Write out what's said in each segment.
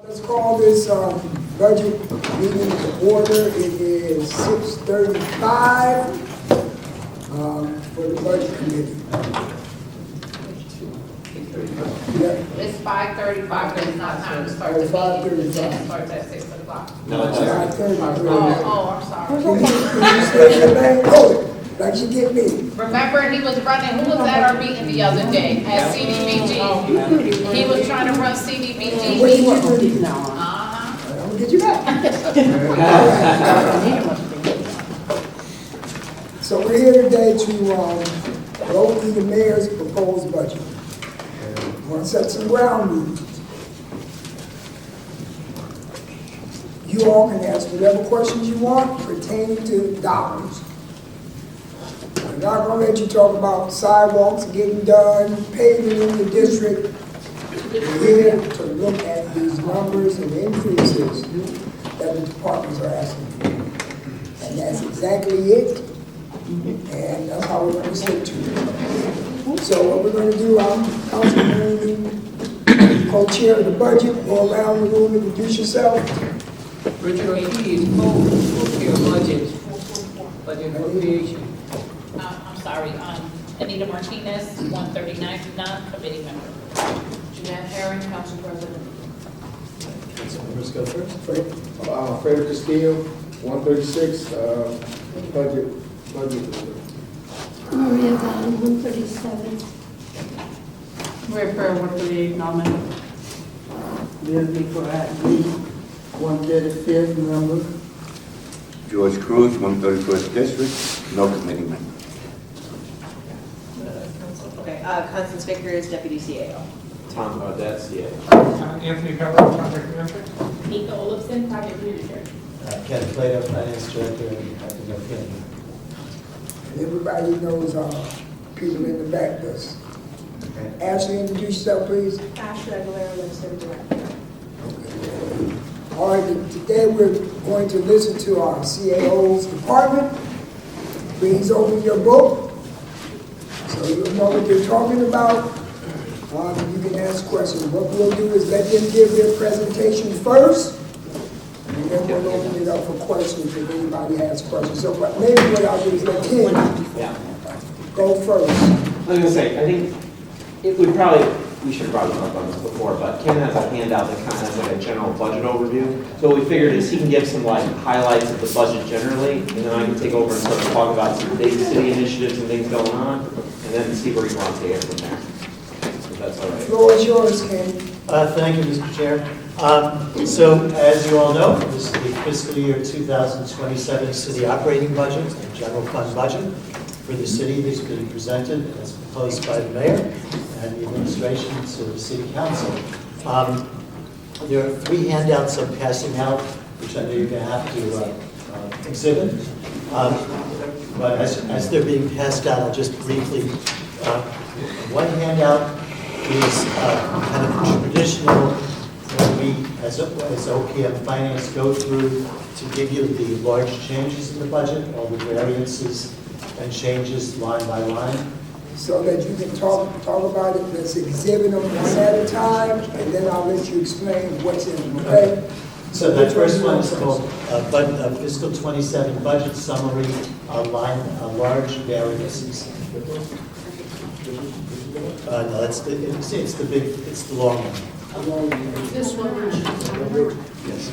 Let's call this budget meeting to order. It is 6:35 for the budget committee. Yeah. It's 5:35, but it's not time to start the meeting. 5:35. It starts at 6 o'clock. No, it's 5:30. Oh, I'm sorry. Can you say your name? Hold it, like you get me. Remember, he was running, who was at our meeting the other day at CDBG? He was trying to run CDBG. What did you do? Uh-huh. I'm gonna get you back. So we're here today to vote through the mayor's proposed budget. We want to set some ground rules. You all can ask whatever questions you want pertaining to dollars. I'm not gonna let you talk about sidewalks getting done, paving in the district. We're here to look at these numbers and increases that the departments are asking for. And that's exactly it. And that's how we're going to stick to it. So what we're going to do, I'm Councilman, co-chair of the budget. Go around the room and introduce yourself. Richard Keys, co-chair budget appropriation. I'm sorry, Anita Martinez, 139, non-committee member. Jeanette Herring, Council President. Councilmembers go first. Frederick Castillo, 136, budget. Maria Vaughn, 137. Maria Fair, 138, nominee. Leslie Corrat, 135th member. George Cruz, 131st District, no committee member. Okay, Constance Vickers, Deputy CAO. Tom Audette, CA. Anthony Pepper, project manager. Nika Olafson, project manager. Ken Plato, Finance Director, and Acting Lieutenant. Everybody knows people in the back does. Ashley, introduce yourself, please. Ashley Aguilera, Legislative Director. All right, today we're going to listen to our CAO's department. Please open your book so you'll know what they're talking about. You can ask questions. What we'll do is let them give their presentation first, and then we'll open it up for questions if anybody has questions. So maybe what I'll do is let Ken go first. I was gonna say, I think we should probably talk about this before, but Ken has a handout that kind of has like a general budget overview. So what we figured is he can give some like highlights of the budget generally, and then I can take over and sort of talk about some big city initiatives and things going on, and then see where you want to take it from there. If that's all right. The floor is yours, Ken. Thank you, Mr. Chair. So, as you all know, this is the fiscal year 2027 city operating budget and general fund budget for the city. This has been presented as proposed by the mayor and the administration to the city council. There are three handouts I'm passing out, which I know you're going to have to exhibit. But as they're being passed out, I'll just briefly. One handout is kind of traditional when we, as OPM Finance, go through to give you the large changes in the budget, all the variances and changes line by line. So that you can talk about it, let's exhibit them one at a time, and then I'll let you explain what's in them, okay? So the first one is called Fiscal 27 Budget Summary, Large Variances. No, it's the long one. This one, Yes.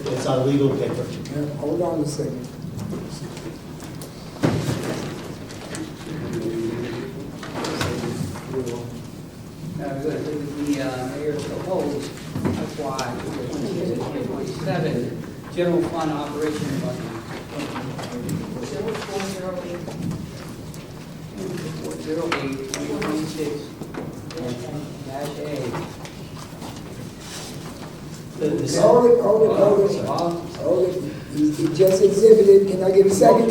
It's on legal paper. Yeah, hold on a second. The mayor's proposed FY 27 general fund operation budget. 408, 26, -A. Hold it. He just exhibited. Can I get a second?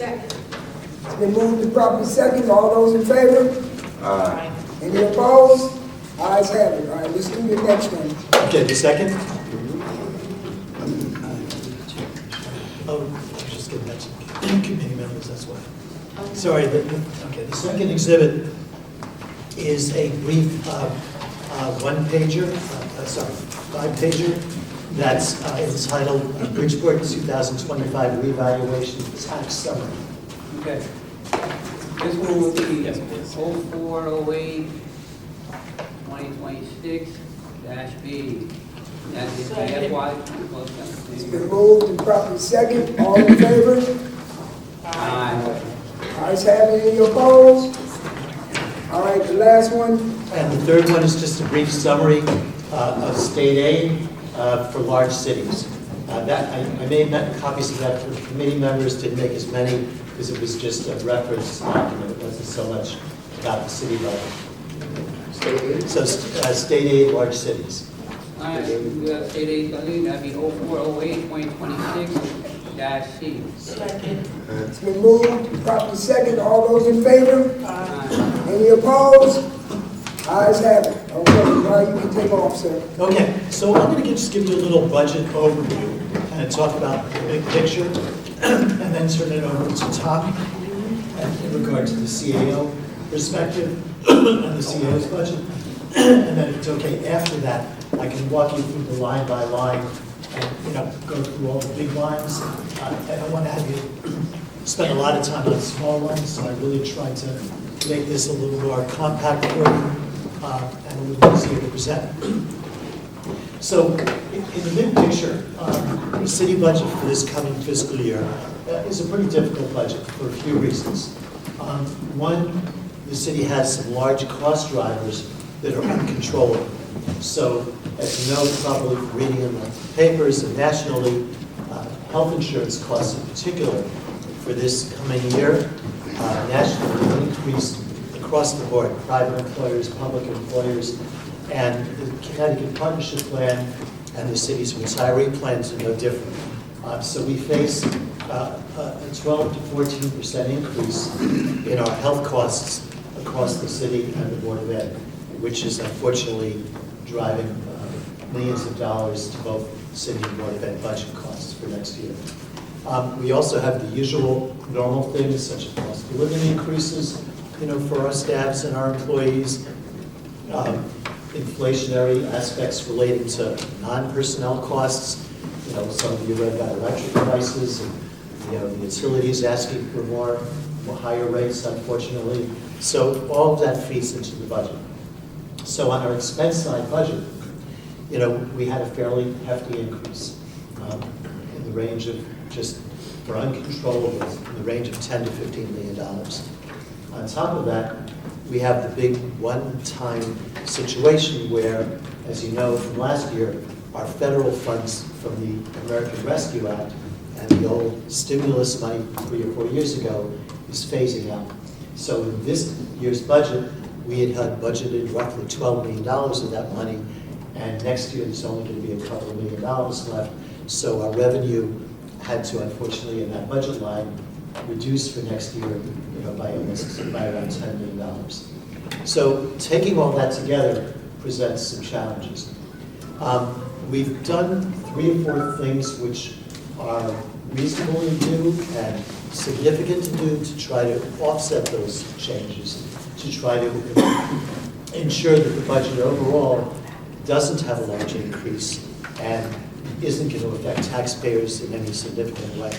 second. It's been moved to properly second. All those in favor? Aye. Any opposed? Ayes have it. All right, let's do the next one. Okay, the second? Oh, I was just going to mention committee members, that's why. Sorry, the second exhibit is a brief one-pager, 5-pager that's entitled Bridgeport 2025 Reevaluation Tax Summary. Okay. This one will be 0408 2026-B. That's the FY. It's been moved and properly second. All in favor? Aye. Ayes have it. Any opposed? All right, the last one. And the third one is just a brief summary of state aid for large cities. That I made copies of that for committee members, didn't make as many because it was just a reference document. It wasn't so much about the city level. So state aid, large cities. All right, we got state aid funding, that'd be 0408 2026-C. Second. It's been moved and properly second. All those in favor? Aye. Any opposed? Ayes have it. Okay, now you can take off, sir. Okay, so I'm going to just give you a little budget overview and talk about the big picture, and then turn it over to Tom in regard to the CAO perspective and the CAO's budget. And then if it's okay, after that, I can walk you through the line by line and, go through all the big lines. I don't want to have you spend a lot of time on small ones, so I really tried to make this a little more compact for you and a little easier to present. So in the big picture, the city budget for this coming fiscal year is a pretty difficult budget for a few reasons. One, the city has some large cost drivers that are uncontrollable. So as you know, probably reading in the papers and nationally, health insurance costs in particular for this coming year nationally will increase across the board, private employers, public employers, and the Connecticut Partnership Plan and the city's retiree plans are no different. So we face a 12 to 14% increase in our health costs across the city and the Board of Ed, which is unfortunately driving millions of dollars to both city and Board of Ed budget costs for next year. We also have the usual normal things such as cost of living increases, for our staffs and our employees, inflationary aspects relating to non-personnel costs. Some of you read about electric prices, and the utilities asking for more higher rates, unfortunately. So all of that feeds into the budget. So on our expense side budget, we had a fairly hefty increase in the range of, just for uncontrollables, in the range of $10 to $15 million. On top of that, we have the big one-time situation where, as you know from last year, our federal funds from the American Rescue Act and the old stimulus money 3 or 4 years ago is phasing out. So in this year's budget, we had budgeted roughly $12 million of that money, and next year there's only going to be a couple of $1 million left. So our revenue had to, unfortunately, in that budget line, reduce for next year, by around $10 million. So taking all that together presents some challenges. We've done 3 or 4 things which are reasonable to do and significant to do to try to offset those changes, to try to ensure that the budget overall doesn't have a large increase and isn't going to affect taxpayers in any significant way.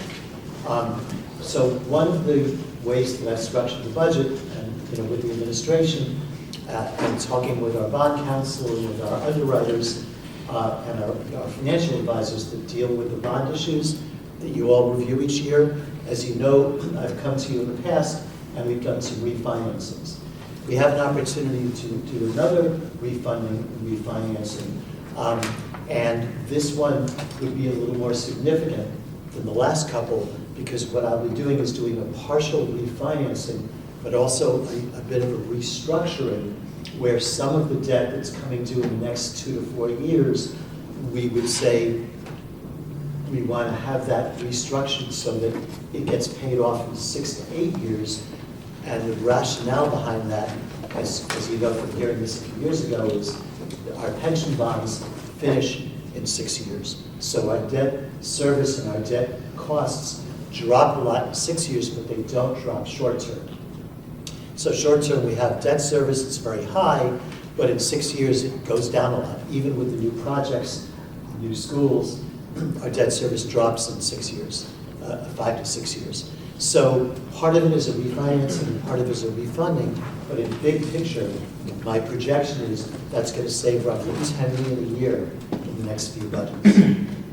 So one of the ways that I've structured the budget, and with the administration, and talking with our bond counsel and with our underwriters and our financial advisors that deal with the bond issues that you all review each year. As you know, I've come to you in the past, and we've done some refinancings. We have an opportunity to do another refinancing, and this one would be a little more significant than the last couple, because what I'll be doing is doing a partial refinancing, but also a bit of a restructuring, where some of the debt that's coming due in the next 2 to 4 years, we would say we want to have that restructured so that it gets paid off in 6 to 8 years. And the rationale behind that, as you know from hearing this a few years ago, is our pension bonds finish in 6 years. So our debt service and our debt costs drop a lot in 6 years, but they don't drop short term. So short term, we have debt service, it's very high, But in 6 years, it goes down a lot. Even with the new projects, new schools, our debt service drops in 6 years, 5 to 6 years. So part of it is a refinancing, and part of it is a refunding, but in big picture, my projection is that's going to save roughly $10 million a year in the next few budgets.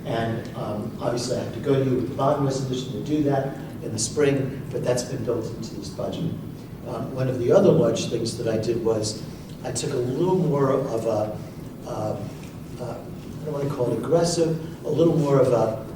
And obviously, I have to go to you with the bond resolution to do that in the spring, but that's been built into this budget. One of the other large things that I did was I took a little more of a, I don't want to call it aggressive, a little more of a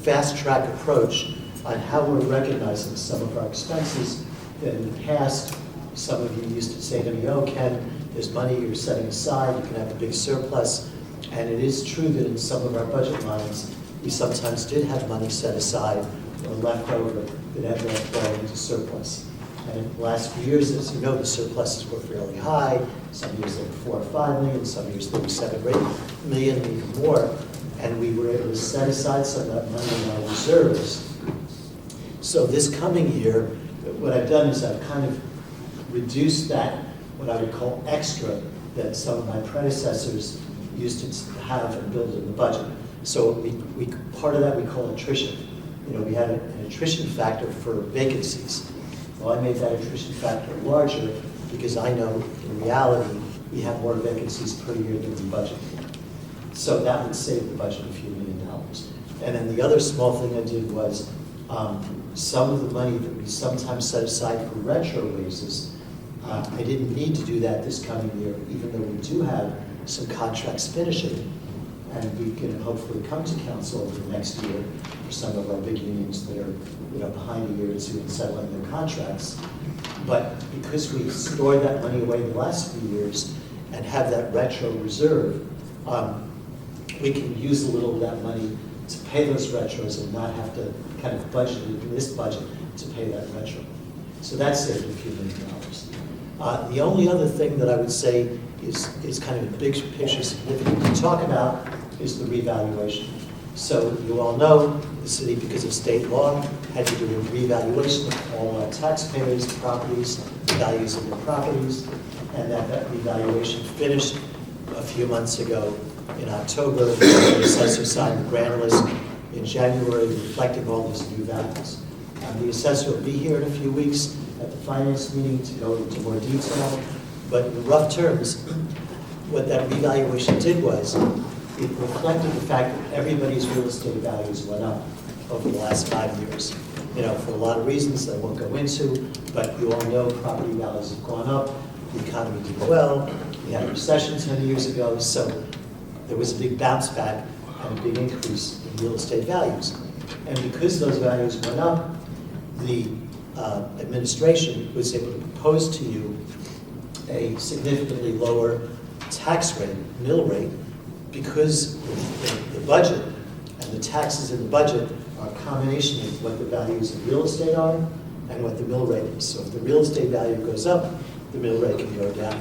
fast-track approach on how we're recognizing some of our expenses that in the past, some of you used to say to me, oh, Ken, there's money you're setting aside, you can have a big surplus. And it is true that in some of our budget lines, we sometimes did have money set aside or left over that ended up going into surplus. And in the last few years, as you know, the surpluses were fairly high. Some years they were 4 or 5 million, some years they were 7 or 8 million, even more. And we were able to set aside some of that money in our reserves. So this coming year, what I've done is I've kind of reduced that, what I would call extra, that some of my predecessors used to have and build in the budget. So we part of that we call attrition. You know, we had an attrition factor for vacancies. Well, I made that attrition factor larger because I know in reality we have more vacancies per year than we budget. So that would save the budget a few $1 million. And then the other small thing I did was some of the money that we sometimes set aside for retro raises, I didn't need to do that this coming year, even though we do have some contracts finishing. And we can hopefully come to council over the next year for some of our big unions that are, you know, behind a year or two in settling their contracts. But because we stored that money away the last few years and have that retro reserve, we can use a little of that money to pay those retros and not have to kind of budget it in this budget to pay that retro. So that saved a few $1 million. The only other thing that I would say is kind of a big picture significant to talk about is the revaluation. So you all know the city, because of state law, had to do a revaluation of all our taxpayers' properties, the values of their properties, and that revaluation finished a few months ago in October. The assessor signed the grand list in January reflecting all these new values. The assessor will be here in a few weeks at the finance meeting to go into more detail. But in rough terms, what that revaluation did was it reflected the fact that everybody's real estate values went up over the last 5 years. You know, for a lot of reasons that I won't go into, but you all know property values have gone up, the economy did well, we had a recession 10 years ago, so there was a big bounce back and a big increase in real estate values. And because those values went up, the administration was able to propose to you a significantly lower tax rate, mill rate, because the budget and the taxes in the budget are a combination of what the values of real estate are and what the mill rate is. So if the real estate value goes up, the mill rate can go down.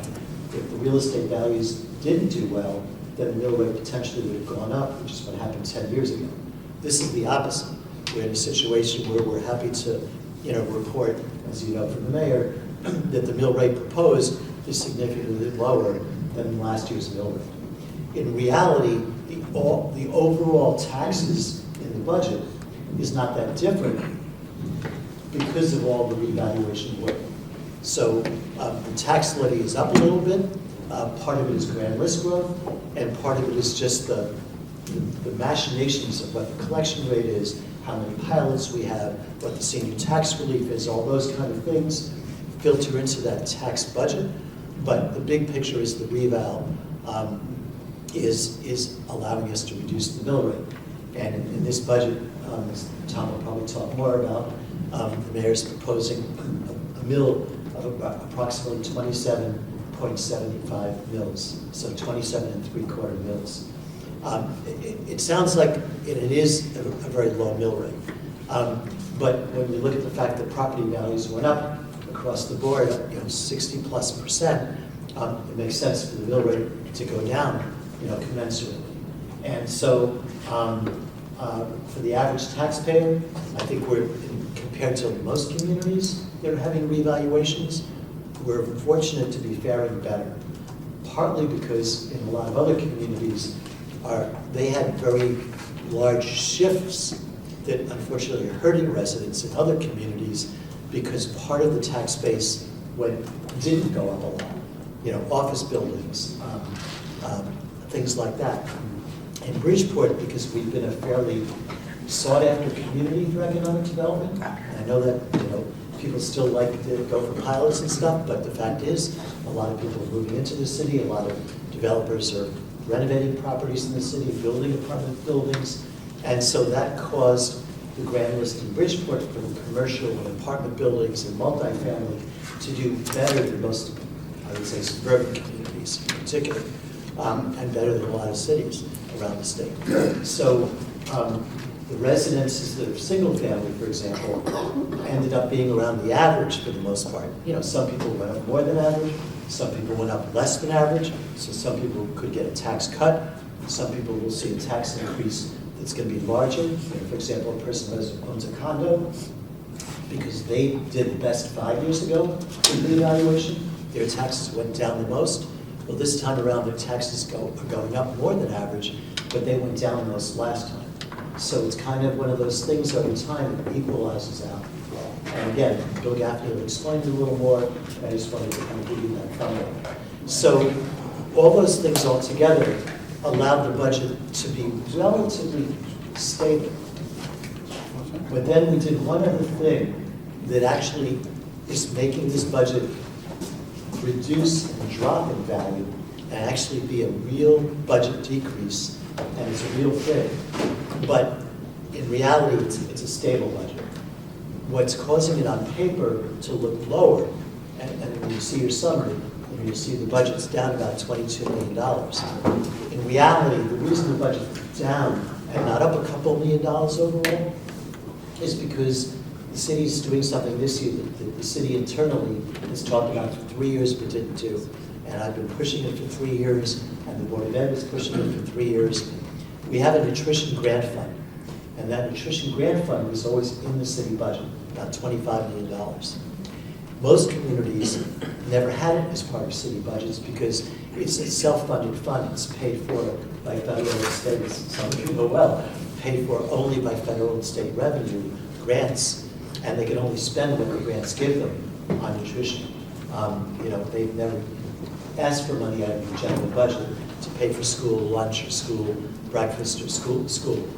If the real estate values didn't do well, then the mill rate potentially would have gone up, which is what happened 10 years ago. This is the opposite. We're in a situation where we're happy to, you know, report, as you know from the mayor, that the mill rate proposed is significantly lower than last year's mill rate. In reality, the overall taxes in the budget is not that different because of all the revaluation work. So the tax levy is up a little bit. Part of it is grand list growth, and part of it is just the machinations of what the collection rate is, how many pilots we have, what the senior tax relief is, all those kind of things filter into that tax budget. But the big picture is the reval is allowing us to reduce the mill rate. And in this budget, as Tom will probably talk more about, the mayor's proposing a mill of approximately 27.75 mils, so 27 3/4 mils. It sounds like it is a very low mill rate. But when you look at the fact that property values went up across the board, 60+%, it makes sense for the mill rate to go down, commensurately. And so for the average taxpayer, I think we're, compared to most communities that are having revaluations, we're fortunate to be faring better. partly because in a lot of other communities, they had very large shifts that unfortunately are hurting residents in other communities because part of the tax base didn't go up a lot. You know, office buildings, things like that. In Bridgeport, because we've been a fairly sought-after community for economic development, and I know that, you know, people still like to go for pilots and stuff, but the fact is, a lot of people are moving into the city, a lot of developers are renovating properties in the city, building apartment buildings, and so that caused the grand list in Bridgeport for the commercial and apartment buildings and multifamily to do better than most, I would say, suburban communities in particular, and better than a lot of cities around the state. So the residences that are single family, for example, ended up being around the average for the most part. You know, some people went up more than average, some people went up less than average, so some people could get a tax cut, some people will see a tax increase that's going to be larger. You know, for example, a person who owns a condo, because they did the best 5 years ago with the evaluation, their taxes went down the most. Well, this time around, their taxes are going up more than average, but they went down the most last time. So it's kind of one of those things over time that equalizes out. And again, Bill Gaffney will explain it a little more, and I just wanted to kind of give you that comment. So all those things all together allowed the budget to be relatively stable. But then we did one other thing that actually is making this budget reduce and drop in value and actually be a real budget decrease, and it's a real thing. But in reality, it's a stable budget. What's causing it on paper to look lower, and when you see your summary, you see the budget's down about $22 million. In reality, the reason the budget's down and not up a couple $1 million overall is because the city's doing something this year that the city internally has talked about for 3 years but didn't do. And I've been pushing it for 3 years, and the Board of Ed is pushing it for 3 years. We have a nutrition grant fund, and that nutrition grant fund was always in the city budget, about $25 million. Most communities never had it as part of city budgets because it's a self-funded fund. It's paid for by federal and state, some people know well, paid for only by federal and state revenue, grants, and they can only spend what the grants give them on nutrition. You know, they've never asked for money out of the general budget to pay for school lunch or school breakfast or school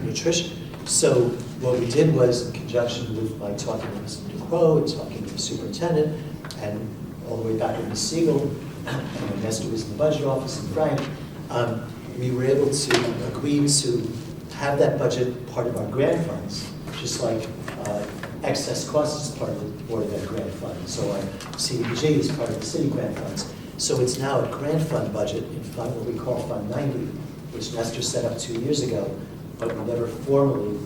nutrition. So what we did was, in conjunction with my talking to Mr. Ducroix and talking to the superintendent, and all the way back to Ms. Siegel, and Nestor was in the budget office, and Frank, we were able to agree to have that budget part of our grant funds, just like excess costs is part of the Board of Ed grant fund. So our CDBG is part of the city grant funds. So it's now a grant fund budget in fund, what we call Fund 90, which Nestor set up 2 years ago, but we never formally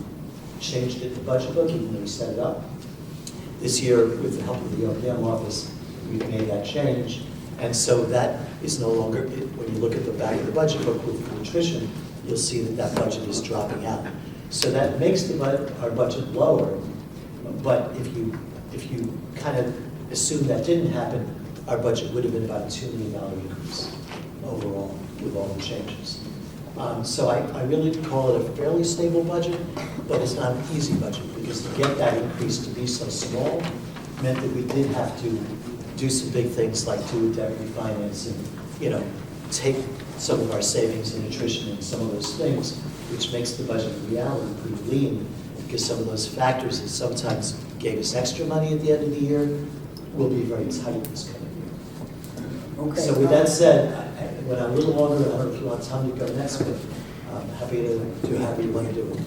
changed it in the budget book, even though we set it up. This year, with the help of the OPM office, we've made that change. And so that is no longer, when you look at the back of the budget book with nutrition, you'll see that that budget is dropping out. So that makes our budget lower, but if you kind of assume that didn't happen, our budget would have been about a $2 million increase overall with all the changes. So I really call it a fairly stable budget, but it's not an easy budget because to get that increase to be so small meant that we did have to do some big things like do debt refinancing, you know, take some of our savings in nutrition and some of those things, which makes the budget in reality pretty lean because some of those factors that sometimes gave us extra money at the end of the year will be very tight this coming year. Okay. So with that said, when I'm a little longer, I don't know if you want time to go next, but I'm happy to do however you want to do it.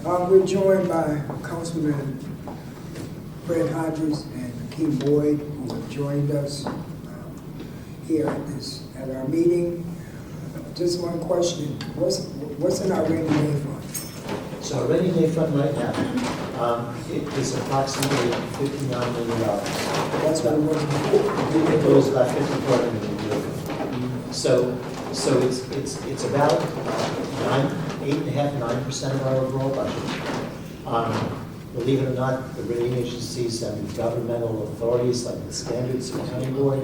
We're joined by Councilman Fred Hodges and Keith Boyd, who have joined us here at our meeting. Just one question: what's in our rainy day fund? So our rainy day fund right now, it is approximately $59 million. That's what it was before. It was about $54 million. So it's about 8.5–9% of our overall budget. Believe it or not, the rating agencies and governmental authorities like the Standards Accounting Board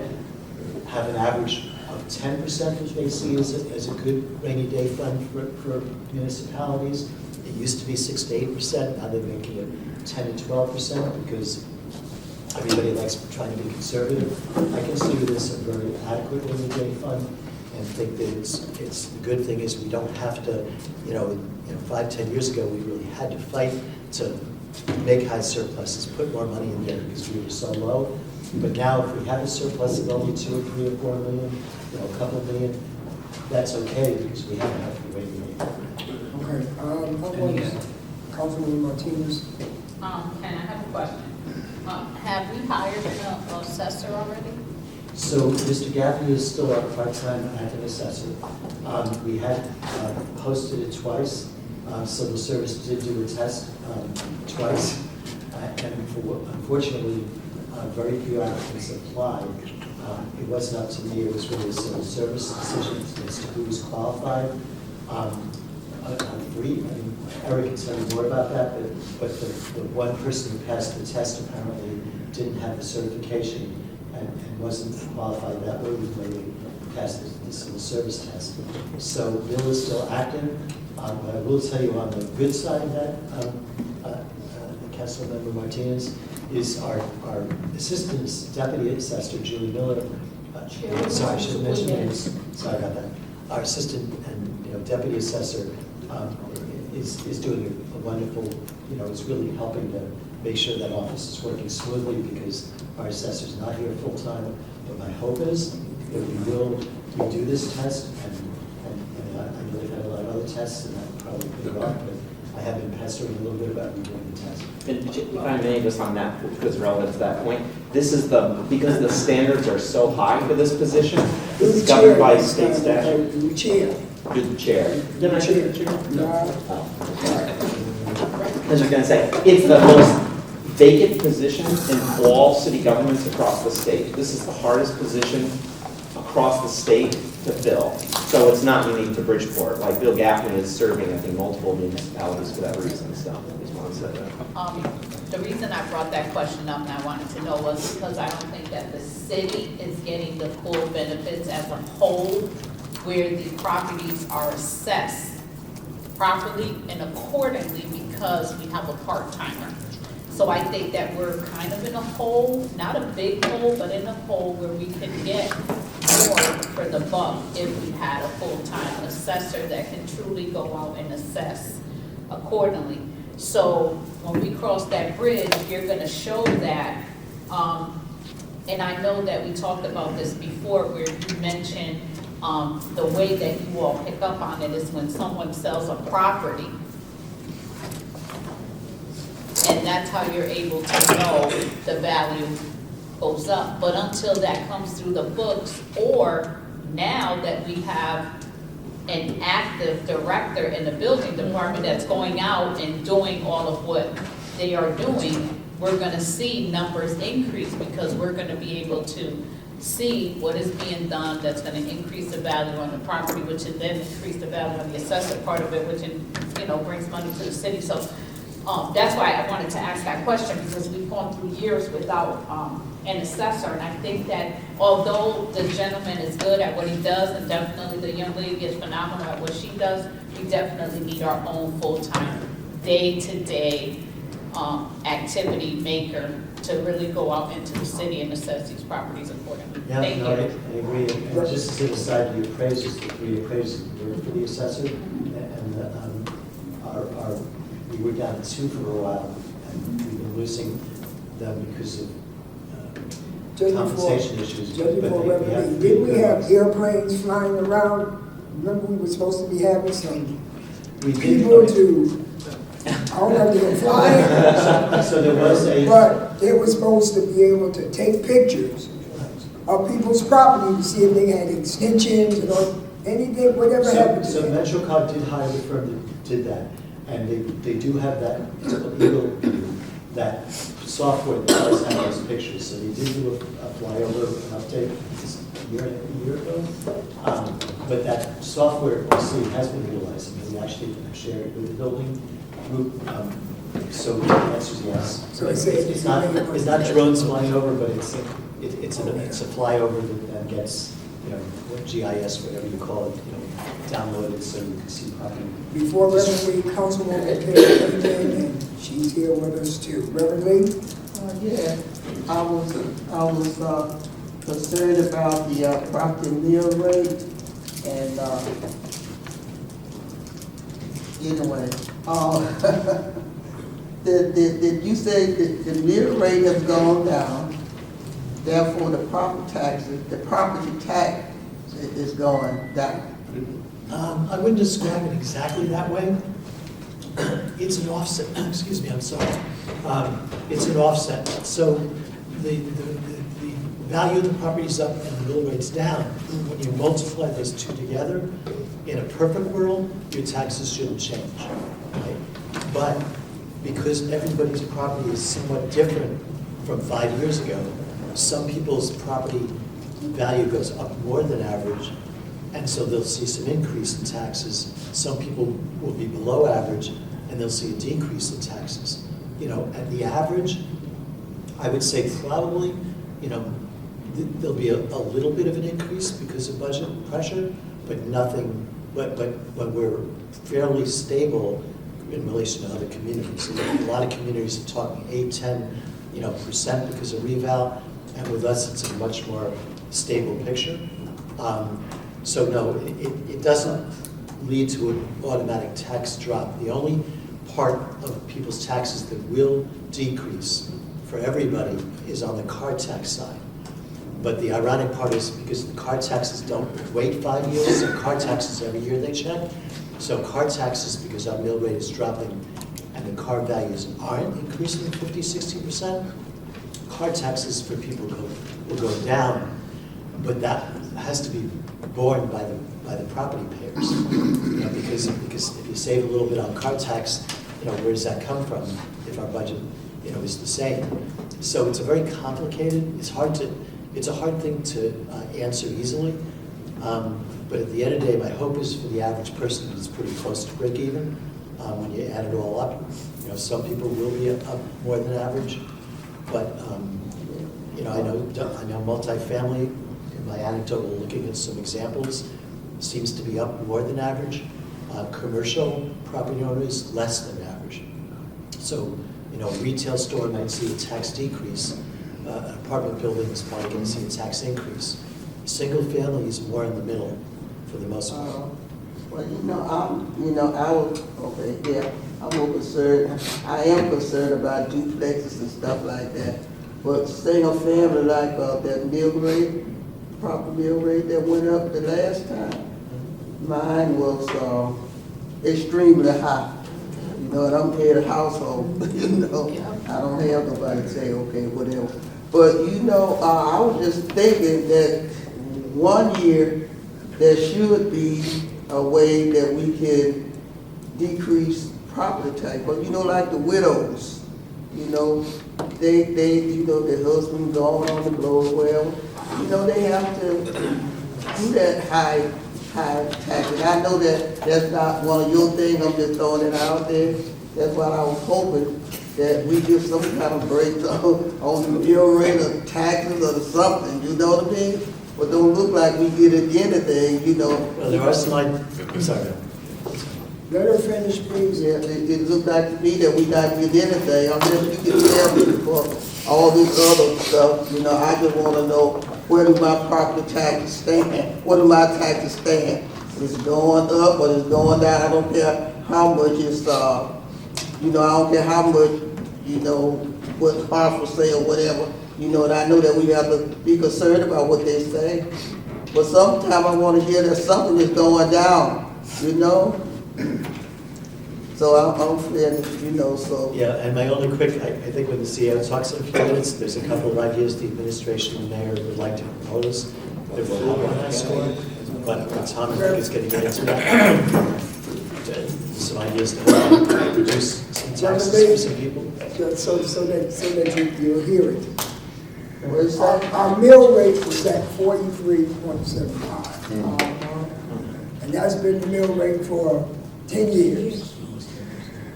have an average 10% that they see as a good rainy day fund for municipalities. It used to be 6 to 8%, now they're making it 10 to 12% because everybody likes trying to be conservative. I consider this a very adequate rainy day fund and think that it's the good thing is we don't have to, 5, 10 years ago, we really had to fight to make high surpluses, put more money in there because we were so low. But now if we have a surplus of only 2 or 3 or 4 million, a couple million, that's okay because we have enough for rainy day. Okay, Councilwoman Martinez. Ken, I have a question. Have we hired an assessor already? So Mr. Gaffney is still our part-time acting assessor. We had posted it twice. Civil Service did do a test twice. And unfortunately, very few applicants applied. It wasn't up to me, it was really a Civil Service decision as to who was qualified. Eric can tell you more about that, but the one person who passed the test apparently didn't have the certification and wasn't qualified that way, even though they passed the Civil Service test. So Bill is still active, but I will tell you on the good side of that, Councilmember Martinez, is our Assistant Deputy Assessor, Julie Miller. Sorry, I should mention names. Sorry about that. Our Assistant and Deputy Assessor is doing a wonderful, is really helping to make sure that office is working smoothly because our assessor's not here full-time. But my hope is that we will redo this test, and I know they've had a lot of other tests, and that probably paid off, but I have been pestering a little bit about redoing the test. If I may, just on that, because it's relevant to that point, this is because the standards are so high for this position, this is governed by state statute. The chair. You're the chair. Didn't I say the chair? No. I was just going to say, it's the most vacant position in all city governments across the state. This is the hardest position across the state to fill. So it's not unique to Bridgeport. Like Bill Gaffney is serving, I think, multiple municipalities for that reason. So I just want to say that. The reason I brought that question up and I wanted to know was because I don't think that the city is getting the full benefits as a whole where the properties are assessed properly and accordingly because we have a part-timer. So I think that we're kind of in a hole, not a big hole, but in a hole where we can get more for the buck if we had a full-time assessor that can truly go out and assess accordingly. So when we cross that bridge, you're gonna show that, and I know that we talked about this before where you mentioned the way that you all pick up on it is when someone sells a property. And that's how you're able to know the value goes up. But until that comes through the books, or now that we have an active director in the building department that's going out and doing all of what they are doing, we're gonna see numbers increase because we're gonna be able to see what is being done that's gonna increase the value on the property, which will then increase the value on the assessor part of it, which, brings money to the city. So that's why I wanted to ask that question, because we've gone through years without an assessor, and I think that although the gentleman is good at what he does, and definitely the young lady is phenomenal at what she does, we definitely need our own full-time, day-to-day activity maker to really go out into the city and assess these properties accordingly. Yeah, Thank no, you. I agree. And just to set aside the appraisers, the 3 appraisers work for the assessor, and we were down to 2 for a while, and we've been losing them because of compensation issues. Judging But for we revenue, have- did we have airplanes flying around? Remember, we were supposed to be having some We did, people to, I don't know if they were flying, so there was a, but they were supposed to be able to take pictures of people's property to see if they had extensions or anything, whatever happened to so them. MetroCog did hire the firm that did that, and they do have that, it's called Eagle View, that software that does have those pictures. So they did do a flyover, an update a year ago. But that software, obviously, has been utilized, and we actually shared it with the building group. So the answer is yes. So it's not drones flying over, but it's a flyover that then gets what GIS, whatever you call it, download it so you can see property. Before Reverend Lee, Councilwoman Perry came in, and she's here with us too. Reverend Lee? Yeah, I was concerned about the property mill rate and, anyway, did you say that the mill rate has gone down, therefore the property tax is going down? I wouldn't describe it exactly that way. It's an offset, excuse me, I'm sorry. It's an offset. So the value of the property is up and the mill rate's down. When you multiply those two together, in a perfect world, your taxes shouldn't change. Right? But because everybody's property is somewhat different from 5 years ago, some people's property value goes up more than average, and so they'll see some increase in taxes. Some people will be below average, and they'll see a decrease in taxes. At the average, I would say probably, there'll be a little bit of an increase because of budget pressure, but nothing, but we're fairly stable in relation to other communities. A lot of communities are talking 8-10% because of reval, and with us, it's a much more stable picture. So no, it doesn't lead to an automatic tax drop. The only part of people's taxes that will decrease for everybody is on the car tax side. But the ironic part is because the car taxes don't wait 5 years, so car taxes every year they check. So car taxes, because our mill rate is dropping and the car values aren't increasing 50-60%, car taxes for people will go down, but that has to be borne by the property payers. Because if you save a little bit on car tax, where does that come from if our budget is the same? So it's a very complicated. It's a hard thing to answer easily. But at the end of the day, my hope is for the average person it's pretty close to break even when you add it all up. Some people will be up more than average, but I know multifamily. In my anecdotal looking at some examples, seems to be up more than average. Commercial property owners less than average. So a retail store might see a tax decrease. An apartment building is probably going to see a tax increase. Single family is more in the middle for the most part. Well, I'm more concerned. I am concerned about duplexes and stuff like that. But single family, like that mill rate, proper mill rate that went up the last time, mine was extremely high. And I'm head of household. I don't have nobody to say, okay, whatever. But I was just thinking that 1 year there should be a way that we can decrease property tax. But like the widows, they their husband gone on the blow or whatever. They have to do that high tax. And I know that that's not one of your things. I'm just throwing it out there. That's why I was hoping that we get some kind of breakdown on the mill rate of taxes or something. You know what I mean? But don't look like we get anything. Well, there are some. I'm sorry. Let her finish, please. Yeah, it looked like to me that we not get anything. Unless you can tell me for all this other stuff. I just want to know, where do my property taxes stand? What do my taxes stand? Is it going up or is it going down? I don't care how much it's, I don't care how much, what parcel say or whatever. And I know that we have to be concerned about what they say. But sometimes I want to hear that something is going down, So I'm finished, so. Yeah, and my only quick, I think when the CEO talks in a few minutes, there's a couple of ideas the administration and mayor would like to propose that will help on that score. But Tom, I think, is going to get into that. Some ideas to help reduce some taxes for some people. So that you'll hear it. What is that? Our mill rate was at 43.75. And that's been the mill rate for 10 years.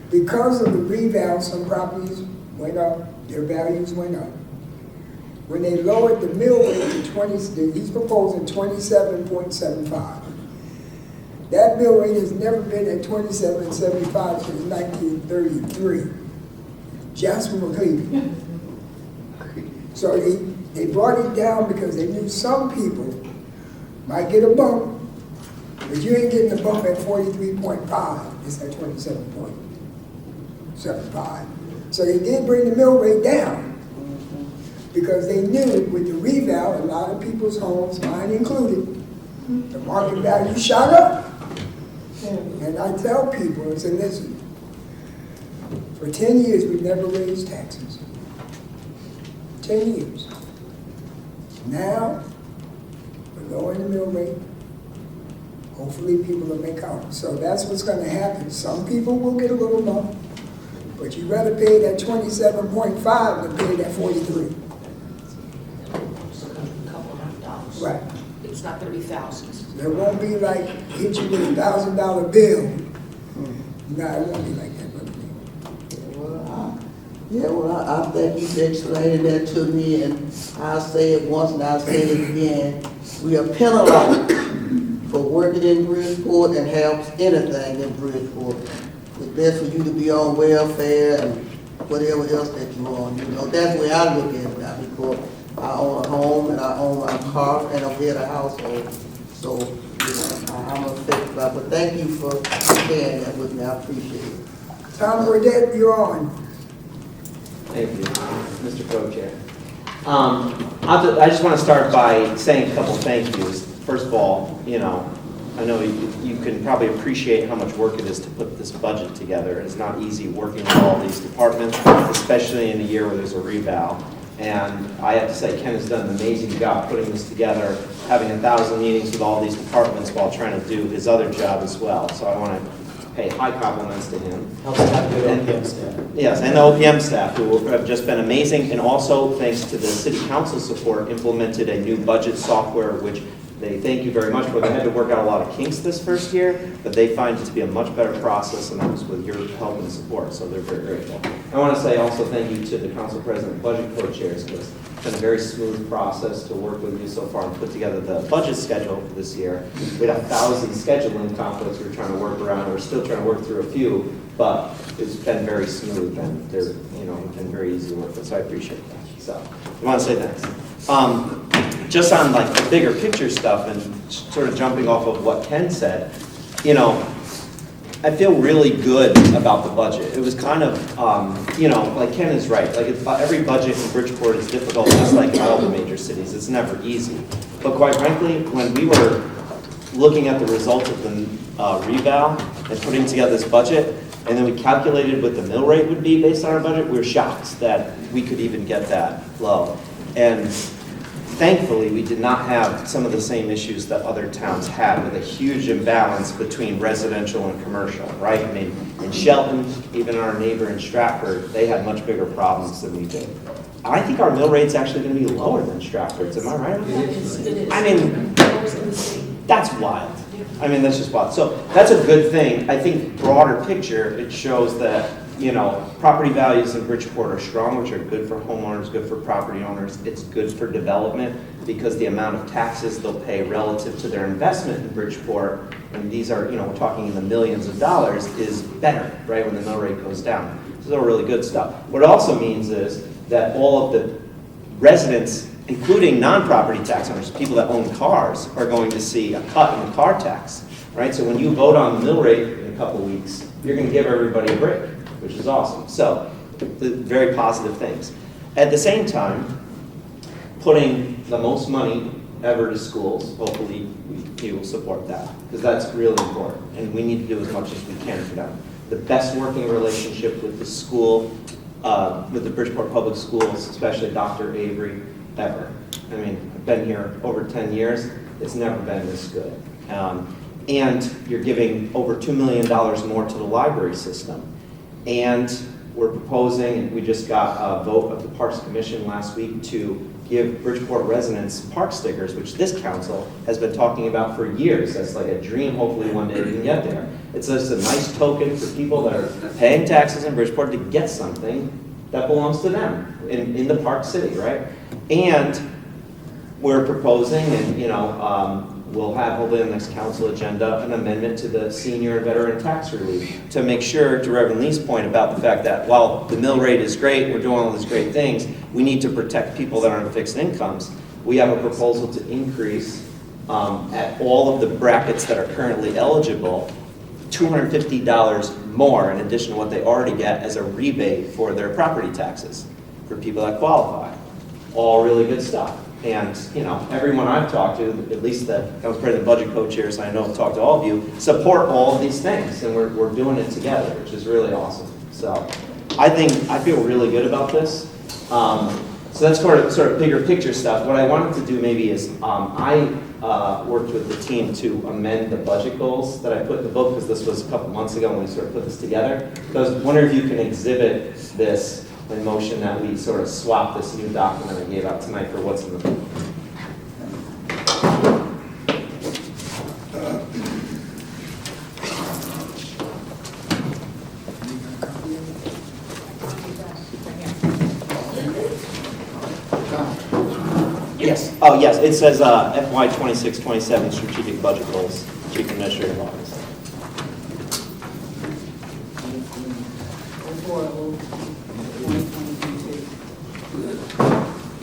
Because of the reval, some properties went up, their values went up. when they lowered the mill rate to 20, he's proposing 27.75. That mill rate has never been at 27.75 since 1933. Jasper McLean. So they brought it down because they knew some people might get a bump, but you ain't getting a bump at 43.5. It's at 27.75. So they did bring the mill rate down because they knew with the reval, a lot of people's homes, mine included, the market value shot up. And I tell people, I say, listen, for 10 years we've never raised taxes. 10 years. Now, we're lowering the mill rate. Hopefully people will make out. So that's what's going to happen. Some people will get a little bump, but you'd rather pay that 27.5 than pay that 43. Right. It's not gonna be thousands. There won't be like hit you with a $1,000 bill. No, it won't be like that, brother. I think he's explaining that to me, and I'll say it once and I'll say it again. We are penalized for working in Bridgeport and helps anything in Bridgeport. It's best for you to be on welfare and whatever else that you're on. You know, that's the way I look at it now, because I own a home and I own my car and I'm head of household. So, you know, I'm affected by it. But thank you for sharing that with me. I appreciate it. Tom Burdette, you're on. Thank you, Mr. Co-Chair. I just want to start by saying a couple thank yous. First of all, you know you can probably appreciate how much work it is to put this budget together. It's not easy working with all these departments, especially in a year where there's a reval. And I have to say, Ken has done an amazing job putting this together, having 1,000 meetings with all these departments while trying to do his other job as well. So I want to pay high compliments to him. Helps to have good OPM staff. Yes, and the OPM staff who have just been amazing, and also thanks to the city council support, implemented a new budget software, which they thank you very much for. They had to work out a lot of kinks this first year, but they find it to be a much better process, and that was with your help and support, so they're very grateful. I want to say also thank you to the council president and budget co-chairs, because it's been a very smooth process to work with you so far and put together the budget schedule for this year. We had 1,000 scheduling conflicts we were trying to work around. We're still trying to work through a few, but it's been very smooth, and they're, been very easy to work with, so I appreciate that. So I want to say thanks. Just on like the bigger picture stuff and sort of jumping off of what Ken said, I feel really good about the budget. It was kind of, like Ken is right. Like every budget in Bridgeport is difficult, just like in all the major cities. It's never easy. But quite frankly, when we were looking at the results of the reval and putting together this budget, and then we calculated what the mill rate would be based on our budget, we were shocked that we could even get that low. And thankfully, we did not have some of the same issues that other towns had with a huge imbalance between residential and commercial, right? I mean, in Shelton, even our neighbor in Stratford, they had much bigger problems than we did. I think our mill rate's actually going to be lower than Stratford's. Am I right? It is. I mean, that's wild. I mean, that's just wild. So that's a good thing. I think broader picture, it shows that property values in Bridgeport are strong, which are good for homeowners, good for property owners. It's good for development because the amount of taxes they'll pay relative to their investment in Bridgeport, and these are, we're talking in the millions of dollars, is better, right, when the mill rate goes down. So they're really good stuff. What it also means is that all of the residents, including non-property tax owners, people that own cars, are going to see a cut in the car tax, right? So when you vote on the mill rate in a couple weeks, you're going to give everybody a break, which is awesome. So, very positive things. At the same time, putting the most money ever to schools, hopefully you will support that, because that's really important, and we need to do as much as we can for them. The best working relationship with the school, with the Bridgeport Public Schools, especially Dr. Avery, ever. I mean, I've been here over 10 years. It's never been this good. And you're giving over $2 million more to the library system. And we're proposing, and we just got a vote of the Parks Commission last week to give Bridgeport residents park stickers, which this council has been talking about for years. That's like a dream, hopefully one day we can get there. It's just a nice token for people that are paying taxes in Bridgeport to get something that belongs to them in the Park City, right? And we're proposing, and we'll have hopefully on the next council agenda, an amendment to the senior and veteran tax relief to make sure, to Reverend Lee's point about the fact that while the mill rate is great, we're doing all these great things, we need to protect people that are on fixed incomes. We have a proposal to increase at all of the brackets that are currently eligible, $250 more in addition to what they already get as a rebate for their property taxes for people that qualify. All really good stuff. And, everyone I've talked to, at least that I was part of the budget co-chairs, I know I've talked to all of you, support all of these things, and we're doing it together, which is really awesome. So I feel really good about this. So that's sort of bigger picture stuff. What I wanted to do maybe is, I worked with the team to amend the budget goals that I put in the book, because this was a couple months ago when we sort of put this together. So I was wondering if you can exhibit this in motion, that we sort of swap this new document I gave out tonight for what's in the book. Yes. Oh, yes. It says FY 26-27 strategic budget goals, Chief Administrative Office.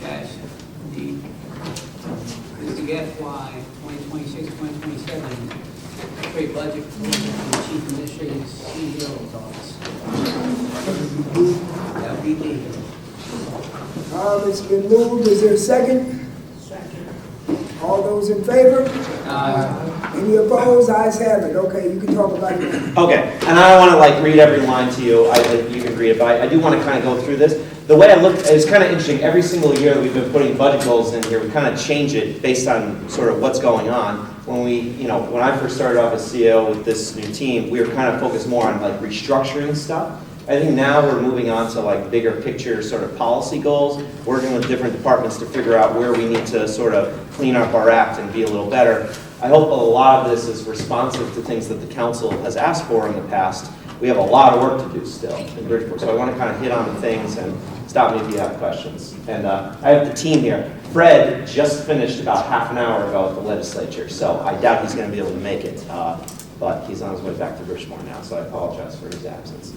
Yes, indeed. This is the FY 2026-2027 straight budget for the Chief Administrative CEO's office. That would be me. It's been moved, is there a second? Second. All those in favor? Uh, Any opposed? Ayes have it. Okay, you can talk about it. Okay, and I don't want to read every line to you. You can read it, but I do want to kind of go through this. The way I looked, it's kind of interesting. Every single year that we've been putting budget goals in here, we kind of change it based on sort of what's going on. When when I first started off as CEO with this new team, we were kind of focused more on restructuring stuff. I think now we're moving on to bigger picture sort of policy goals, working with different departments to figure out where we need to sort of clean up our act and be a little better. I hope a lot of this is responsive to things that the council has asked for in the past. We have a lot of work to do still in Bridgeport, so I want to kind of hit on the things and stop me if you have questions. And I have the team here. Fred just finished about half an hour ago at the legislature, so I doubt he's going to be able to make it, but he's on his way back to Bridgeport now, so I apologize for his absence.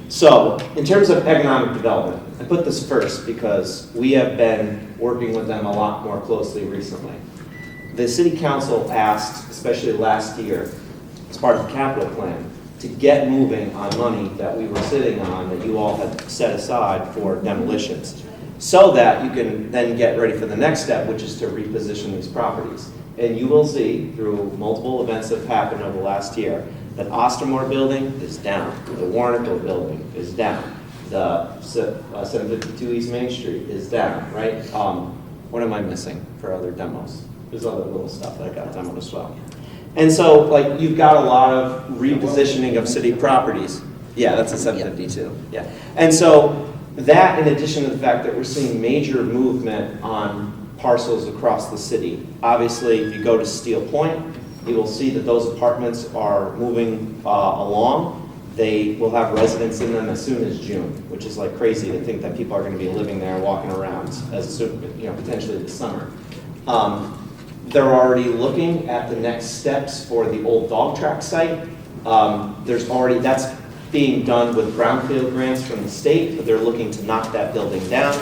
So, in terms of economic development, I put this first because we have been working with them a lot more closely recently. The city council asked, especially last year, as part of the capital plan, to get moving on money that we were sitting on that you all had set aside for demolitions, so that you can then get ready for the next step, which is to reposition these properties. And you will see through multiple events that have happened over the last year that Ostermore building is down, the Warnaco building is down, the 752 East Main Street is down, right? What am I missing for other demos? There's other little stuff that I got demoed as well. And so, you've got a lot of repositioning of city properties. Yeah, that's a 752, yeah. And so, that in addition to the fact that we're seeing major movement on parcels across the city. Obviously, if you go to Steel Point, you will see that those apartments are moving along. They will have residents in them as soon as June, which is crazy to think that people are going to be living there, walking around as soon, potentially this summer. They're already looking at the next steps for the old dog track site. That's being done with brownfield grants from the state, but they're looking to knock that building down.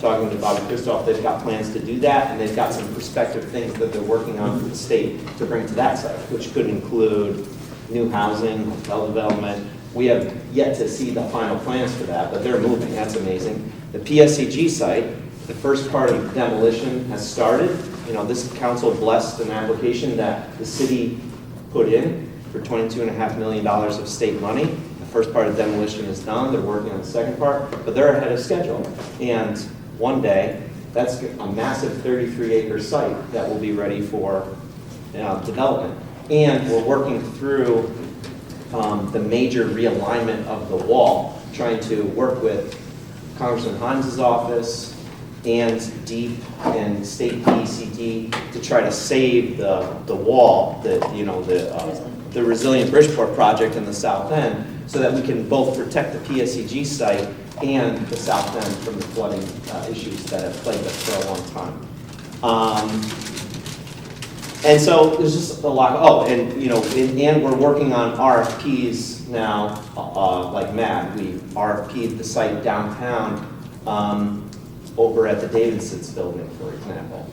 Talking to Bobby Christoph, they've got plans to do that, and they've got some prospective things that they're working on for the state to bring to that site, which could include new housing, hotel development. We have yet to see the final plans for that, but they're moving. That's amazing. The PSCG site, the first part of demolition has started. This council blessed an application that the city put in for $22.5 million of state money. The first part of demolition is done. They're working on the second part, but they're ahead of schedule. And one day, that's a massive 33-acre site that will be ready for development. And we're working through the major realignment of the wall, trying to work with Congressman Hines's office and DEEP and State DECD to try to save the wall, the Resilient Bridgeport project in the south end, so that we can both protect the PSEG site and the south end from the flooding issues that have plagued us for a long time. And so there's just a lot, and we're working on RFPs now, like mad. We RFP'd the site downtown over at the Davidson's building, for example.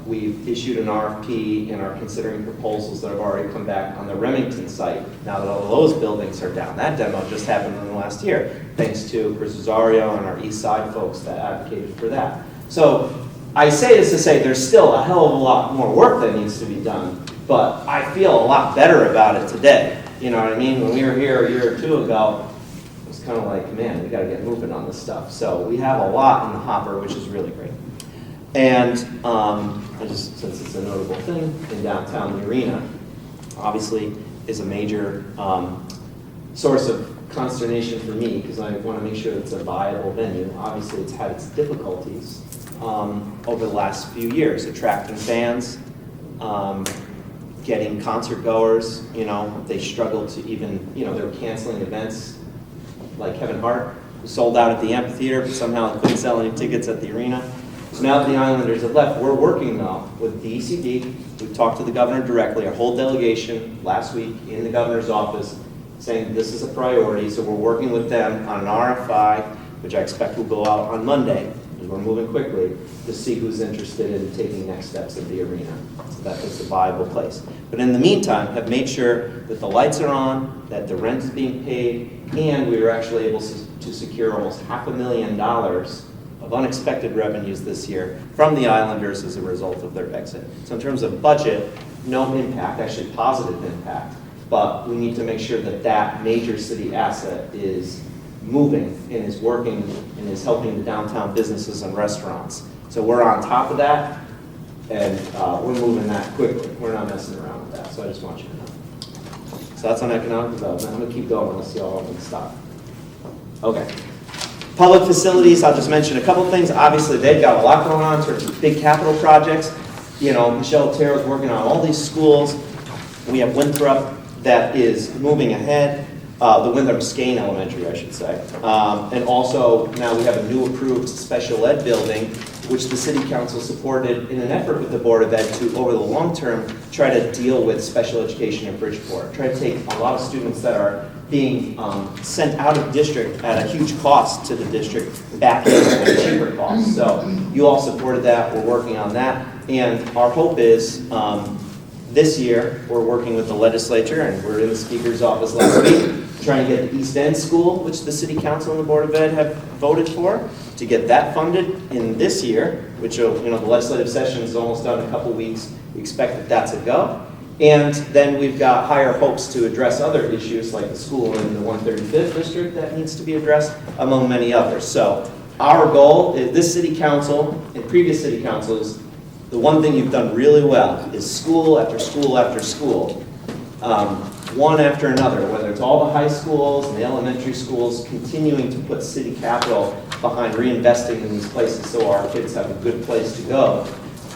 We've issued an RFP and are considering proposals that have already come back on the Remington site, now that all of those buildings are down. That demo just happened in the last year, thanks to Chris Rosario and our East Side folks that advocated for that. So I say this to say there's still a hell of a lot more work that needs to be done, but I feel a lot better about it today. You know what I mean? When we were here a year or two ago, it was kind of like, man, we got to get moving on this stuff. So we have a lot in the hopper, which is really great. And since it's a notable thing in downtown, the arena obviously is a major source of consternation for me, because I want to make sure it's a viable venue. Obviously, it's had its difficulties over the last few years, attracting fans, getting concert goers. They struggled to even, they were canceling events like Kevin Hart, who sold out at the amphitheater, but somehow couldn't sell any tickets at the arena. So now that the Islanders have left, we're working now with the ECD. We've talked to the governor directly, our whole delegation last week in the governor's office, saying this is a priority. So we're working with them on an RFI, which I expect will go out on Monday, because we're moving quickly, to see who's interested in taking next steps at the arena. So that is a viable place. But in the meantime, have made sure that the lights are on, that the rent is being paid, and we were actually able to secure almost $500,000 of unexpected revenues this year from the Islanders as a result of their exit. So in terms of budget, no impact, actually positive impact, but we need to make sure that that major city asset is moving and is working and is helping the downtown businesses and restaurants. So we're on top of that, and we're moving that quickly. We're not messing around with that, so I just want you to know. So that's on economic development. I'm gonna keep going unless y'all want me to stop. Okay. Public facilities, I'll just mention a couple things. Obviously, they've got a lot going on in terms of big capital projects. Michelle Otero is working on all these schools. We have Winthrop that is moving ahead, the Winthrop Skane Elementary, I should say. And also, now we have a new approved special ed building, which the city council supported in an effort with the Board of Ed to, over the long term, try to deal with special education in Bridgeport. Try to take a lot of students that are being sent out of district at a huge cost to the district back in at a cheaper cost. So you all supported that. We're working on that. And our hope is this year, we're working with the legislature, and we're in the speaker's office last week, trying to get the East End School, which the City Council and the Board of Ed have voted for, to get that funded in this year, which, the legislative session is almost done in a couple weeks. We expect that that's a go. And then we've got higher hopes to address other issues like the school in the 135th district that needs to be addressed, among many others. So our goal is this city council and previous city councils, the one thing you've done really well is school after school after school, one after another, whether it's all the high schools and the elementary schools, continuing to put city capital behind reinvesting in these places so our kids have a good place to go.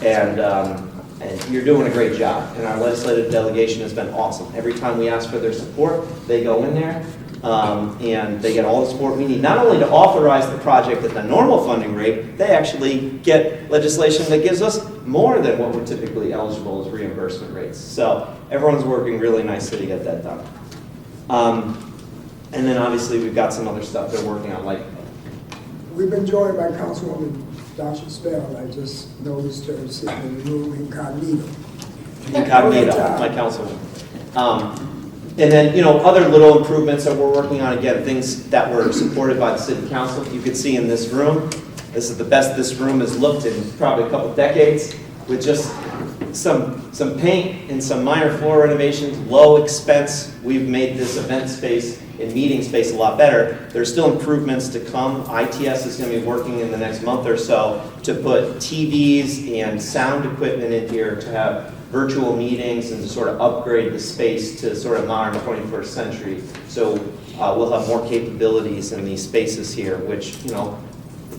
And you're doing a great job. And our legislative delegation has been awesome. Every time we ask for their support, they go in there and they get all the support we need. Not only to authorize the project at the normal funding rate, they actually get legislation that gives us more than what we're typically eligible as reimbursement rates. So everyone's working really nicely to get that done. And then obviously we've got some other stuff they're working on, like We've been joined by Councilwoman Dasha Spell. I just noticed her sitting in the room incognito. my councilman. And then, other little improvements that we're working on, again, things that were supported by the city council. You can see in this room, this is the best this room has looked in probably a couple decades, with just some paint and some minor floor renovations, low expense. We've made this event space and meeting space a lot better. There's still improvements to come. ITS is going to be working in the next month or so to put TVs and sound equipment in here to have virtual meetings and to sort of upgrade the space to sort of modern 21st century. So we'll have more capabilities in these spaces here, which,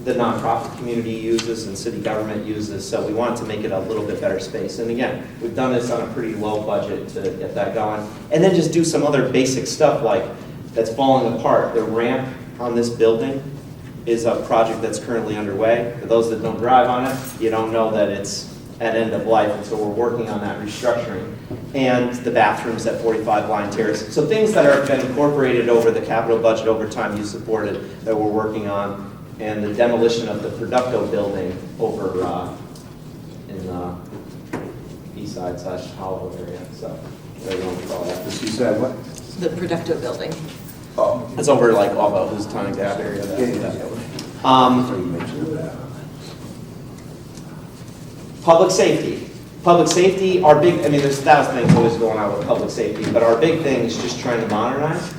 the nonprofit community uses and city government uses. So we want to make it a little bit better space. And again, we've done this on a pretty low budget to get that going. And then just do some other basic stuff like that's falling apart. The ramp on this building is a project that's currently underway. For those that don't drive on it, you don't know that it's at end of life, and so we're working on that restructuring. And the bathrooms at 45 Line Terrace. So things that have been incorporated over the capital budget over time you supported that we're working on, and the demolition of the Producto building over in the east side / Hollow area, so whatever you want to call that. She said what? The Producto building. Oh. It's over like off of Housatonic Gap area. So you mentioned that. Public safety. Public safety, our big, I mean, there's 1,000 things always going on with public safety, but our big thing is just trying to modernize.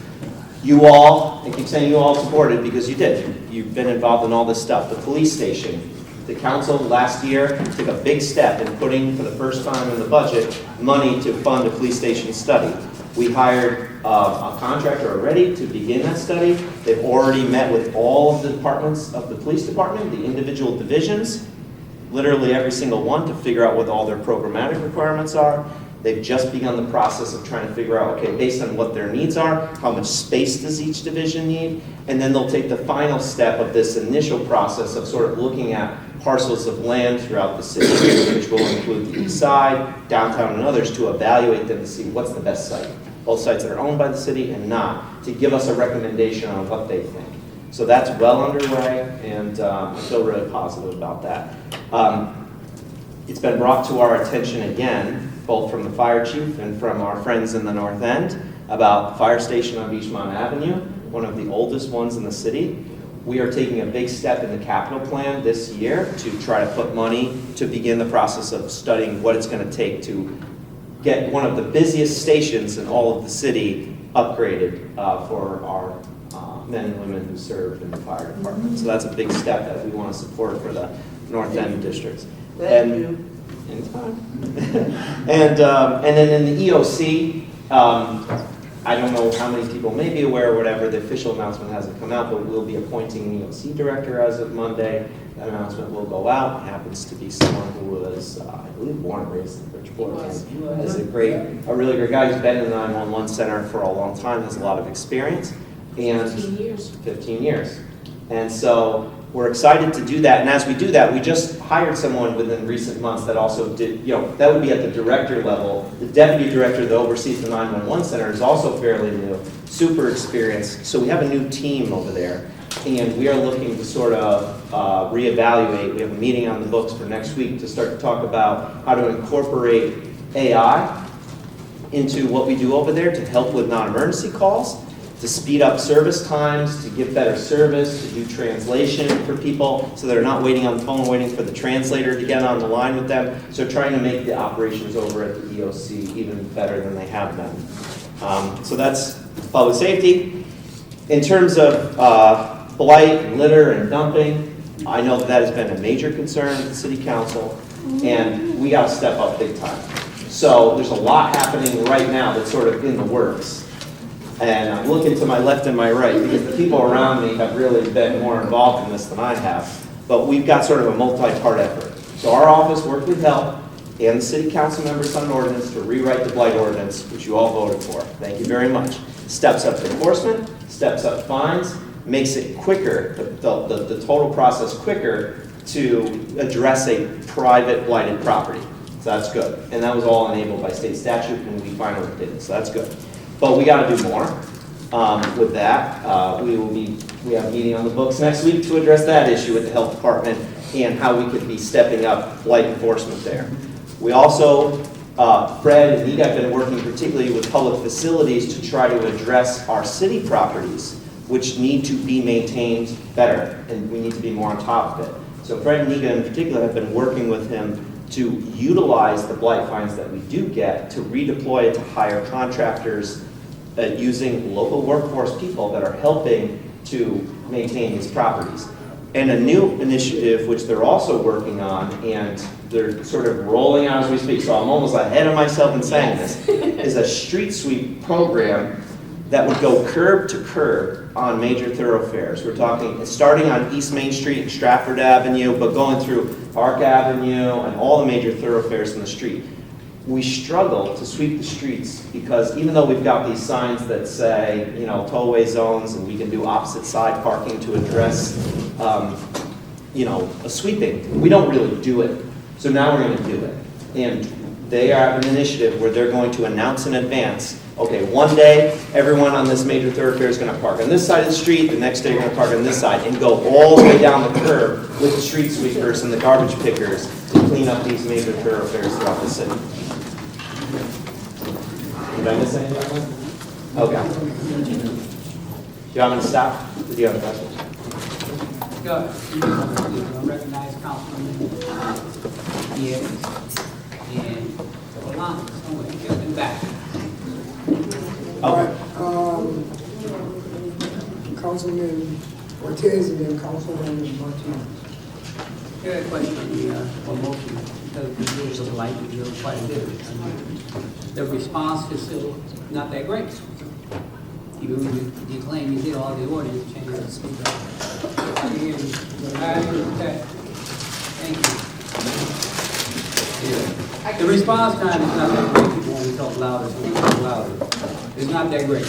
You all, I keep saying you all supported because you did. You've been involved in all this stuff. The police station, the council last year took a big step in putting, for the first time in the budget, money to fund a police station study. We hired a contractor already to begin that study. They've already met with all of the departments of the police department, the individual divisions, literally every single one, to figure out what all their programmatic requirements are. They've just begun the process of trying to figure out, okay, based on what their needs are, how much space does each division need? And then they'll take the final step of this initial process of sort of looking at parcels of land throughout the city, which will include the east side, downtown, and others, to evaluate them to see what's the best site. Both sites that are owned by the city and not, to give us a recommendation on what they think. So that's well underway, and I feel really positive about that. It's been brought to our attention again, both from the fire chief and from our friends in the North End, about the fire station on Beachmont Avenue, one of the oldest ones in the city. We are taking a big step in the capital plan this year to try to put money to begin the process of studying what it's going to take to get one of the busiest stations in all of the city upgraded for our men and women who serve in the fire department. So that's a big step that we want to support for the North End districts. Thank you. Anytime. and then in the EOC, I don't know how many people may be aware or whatever, the official announcement hasn't come out, but we'll be appointing an EOC director as of Monday. That announcement will go out. It happens to be someone who was, I believe, born and raised in Bridgeport. Is a really great guy who's been in the 911 center for a long time, has a lot of experience. And 15 years. 15 years. And so we're excited to do that. And as we do that, we just hired someone within recent months that also did, that would be at the director level. The deputy director that oversees the 911 center is also fairly new, super experienced. So we have a new team over there. And we are looking to sort of reevaluate. We have a meeting on the books for next week to start to talk about how to incorporate AI into what we do over there to help with non-emergency calls, to speed up service times, to give better service, to do translation for people so they're not waiting on the phone, waiting for the translator to get on the line with them. So trying to make the operations over at the EOC even better than they have been. So that's public safety. In terms of blight, and litter, and dumping, I know that has been a major concern with the city council, and we got to step up big time. So there's a lot happening right now that's sort of in the works. And I'm looking to my left and my right because the people around me have really been more involved in this than I have. But we've got sort of a multi-part effort. So our office worked with help and the city council members on an ordinance to rewrite the blight ordinance, which you all voted for. Thank you very much. Steps up enforcement, steps up fines, makes it quicker, the total process quicker to address a private blighted property. So that's good. And that was all enabled by state statute when we finally did it. So that's good. But we got to do more with that. We have a meeting on the books next week to address that issue with the health department and how we could be stepping up blight enforcement there. We also, Fred and Nita have been working particularly with public facilities to try to address our city properties, which need to be maintained better, and we need to be more on top of it. So Fred and Nita in particular have been working with him to utilize the blight fines that we do get to redeploy it to hire contractors using local workforce people that are helping to maintain these properties. And a new initiative, which they're also working on, and they're sort of rolling out as we speak, so I'm almost ahead of myself in saying this, is a street sweep program that would go curb to curb on major thoroughfares. We're talking starting on East Main Street and Stratford Avenue, but going through Park Avenue and all the major thoroughfares in the street. we struggle to sweep the streets because even though we've got these signs that say, you know, tollway zones and we can do opposite side parking to address, you know, a sweeping, we don't really do it. So now we're going to do it. And they have an initiative where they're going to announce in advance, okay, one day everyone on this major thoroughfare is going to park on this side of the street, the next day you're going to park on this side, and go all the way down the curb with the street sweepers and the garbage pickers to clean up these major thoroughfares throughout the city. Did I miss anything? Okay. Do you want me to stop? Did you have questions? Go. Recognize Councilman Diaz and Alonso, somewhere, get them back. All right, Councilman Ortiz and then Councilman Martinez. Here, a question on the motion, because the rules of life, we do quite a bit. The response is still not that great. Even when you claim you did all the ordinance changes and speak up. I hear you. I agree with that. Thank you. Yeah. The response time is not that great. People want to talk louder, so we talk louder. It's not that great.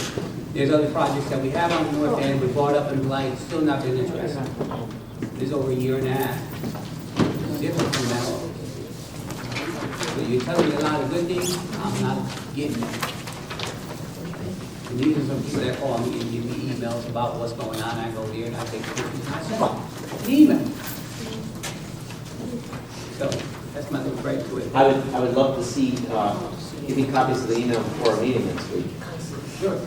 There's other projects that we have on the north end, we brought up in Blight, still not been addressed. It's over a year and a half. It's different from that. So you're telling me a lot of good things, I'm not getting it. And these are some people that call me and give me emails about what's going on. I go there and I take pictures and I send them. Email. So that's my little break to it. I would love to see, give me copies of the email before our meeting next week. Sure.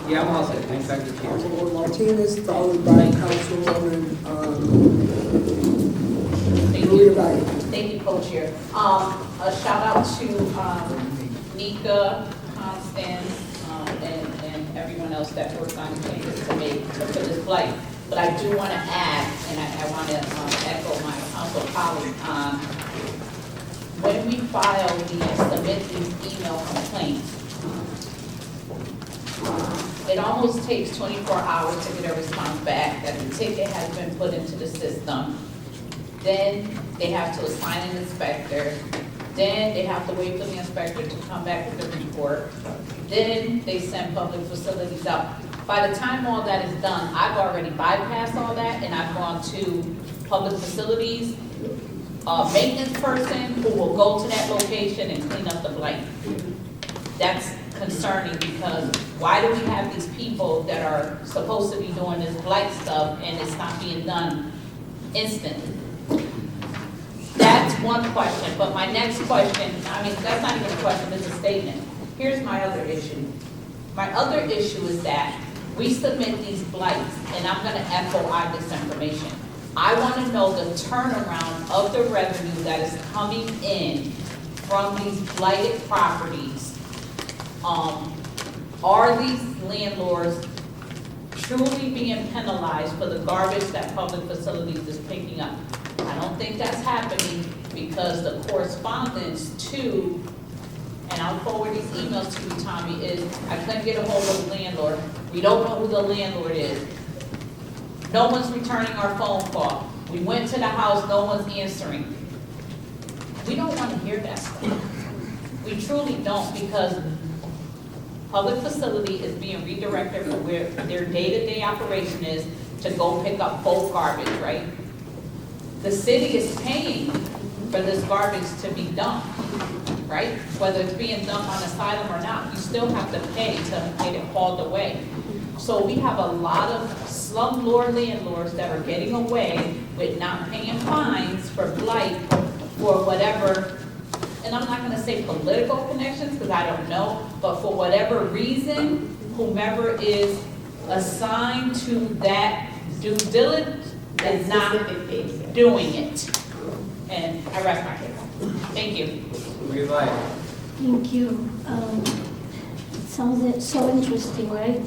Yeah, I'm all set. Thanks, Dr. Chair. Councilwoman Martinez, followed by Councilwoman, Thank you, Co-Chair. A shout out to Nika, Constance, and everyone else that worked on the changes to this blight. But I do want to add, and I want to echo my council colleague, when we file submit these email complaints, it almost takes 24 hours to get a response back that the ticket has been put into the system. Then they have to assign an inspector. Then they have to wait for the inspector to come back with the report. Then they send public facilities out. By the time all that is done, I've already bypassed all that and I've gone to public facilities, maintenance person who will go to that location and clean up the blight. That's concerning because why do we have these people that are supposed to be doing this blight stuff and it's not being done instantly? That's one question, but my next question, I mean, that's not even a question, it's a statement. Here's my other issue. My other issue is that we submit these blights, and I'm gonna echo this information. I wanna know the turnaround of the revenue that is coming in from these blighted properties. Are these landlords truly being penalized for the garbage that public facilities is picking up? I don't think that's happening because the correspondence to, and I'll forward these emails to you, Tommy, is I couldn't get a hold of the landlord. We don't know who the landlord is. No one's returning our phone call. We went to the house, no one's answering. We don't want to hear that stuff. We truly don't, because public facility is being redirected from where their day-to-day operation is to go pick up bulk garbage, right? The city is paying for this garbage to be dumped, right? Whether it's being dumped on asylum or not, you still have to pay to get it hauled away. So we have a lot of slumlord landlords that are getting away with not paying fines for blight for whatever, and I'm not gonna say political connections because I don't know, but for whatever reason, whomever is assigned to that due diligence is not doing it. And I rest my case. Thank you. Thank you. It sounds so interesting, right?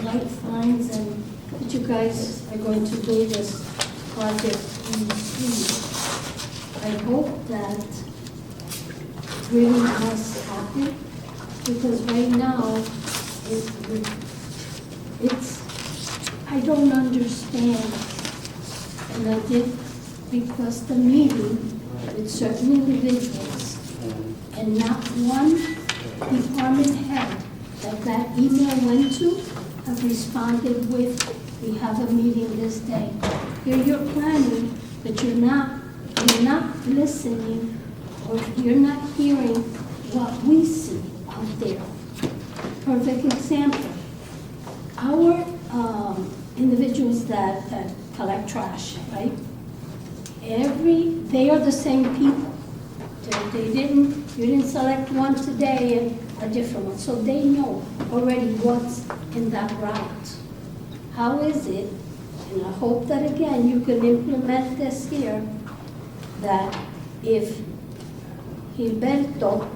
Light fines and that you guys are going to do this project in the street. I hope that really has happened because right now it's I don't understand. And I did request a meeting with certain individuals, and not one department head that email went to have responded with, we have a meeting this day. Here you're planning, but you're not listening, or you're not hearing what we see out there. Perfect example. Our individuals that collect trash, right? They are the same people. You didn't select one today and a different one, so they know already what's in that route. How is it, and I hope that again you can implement this here, that if Gilberto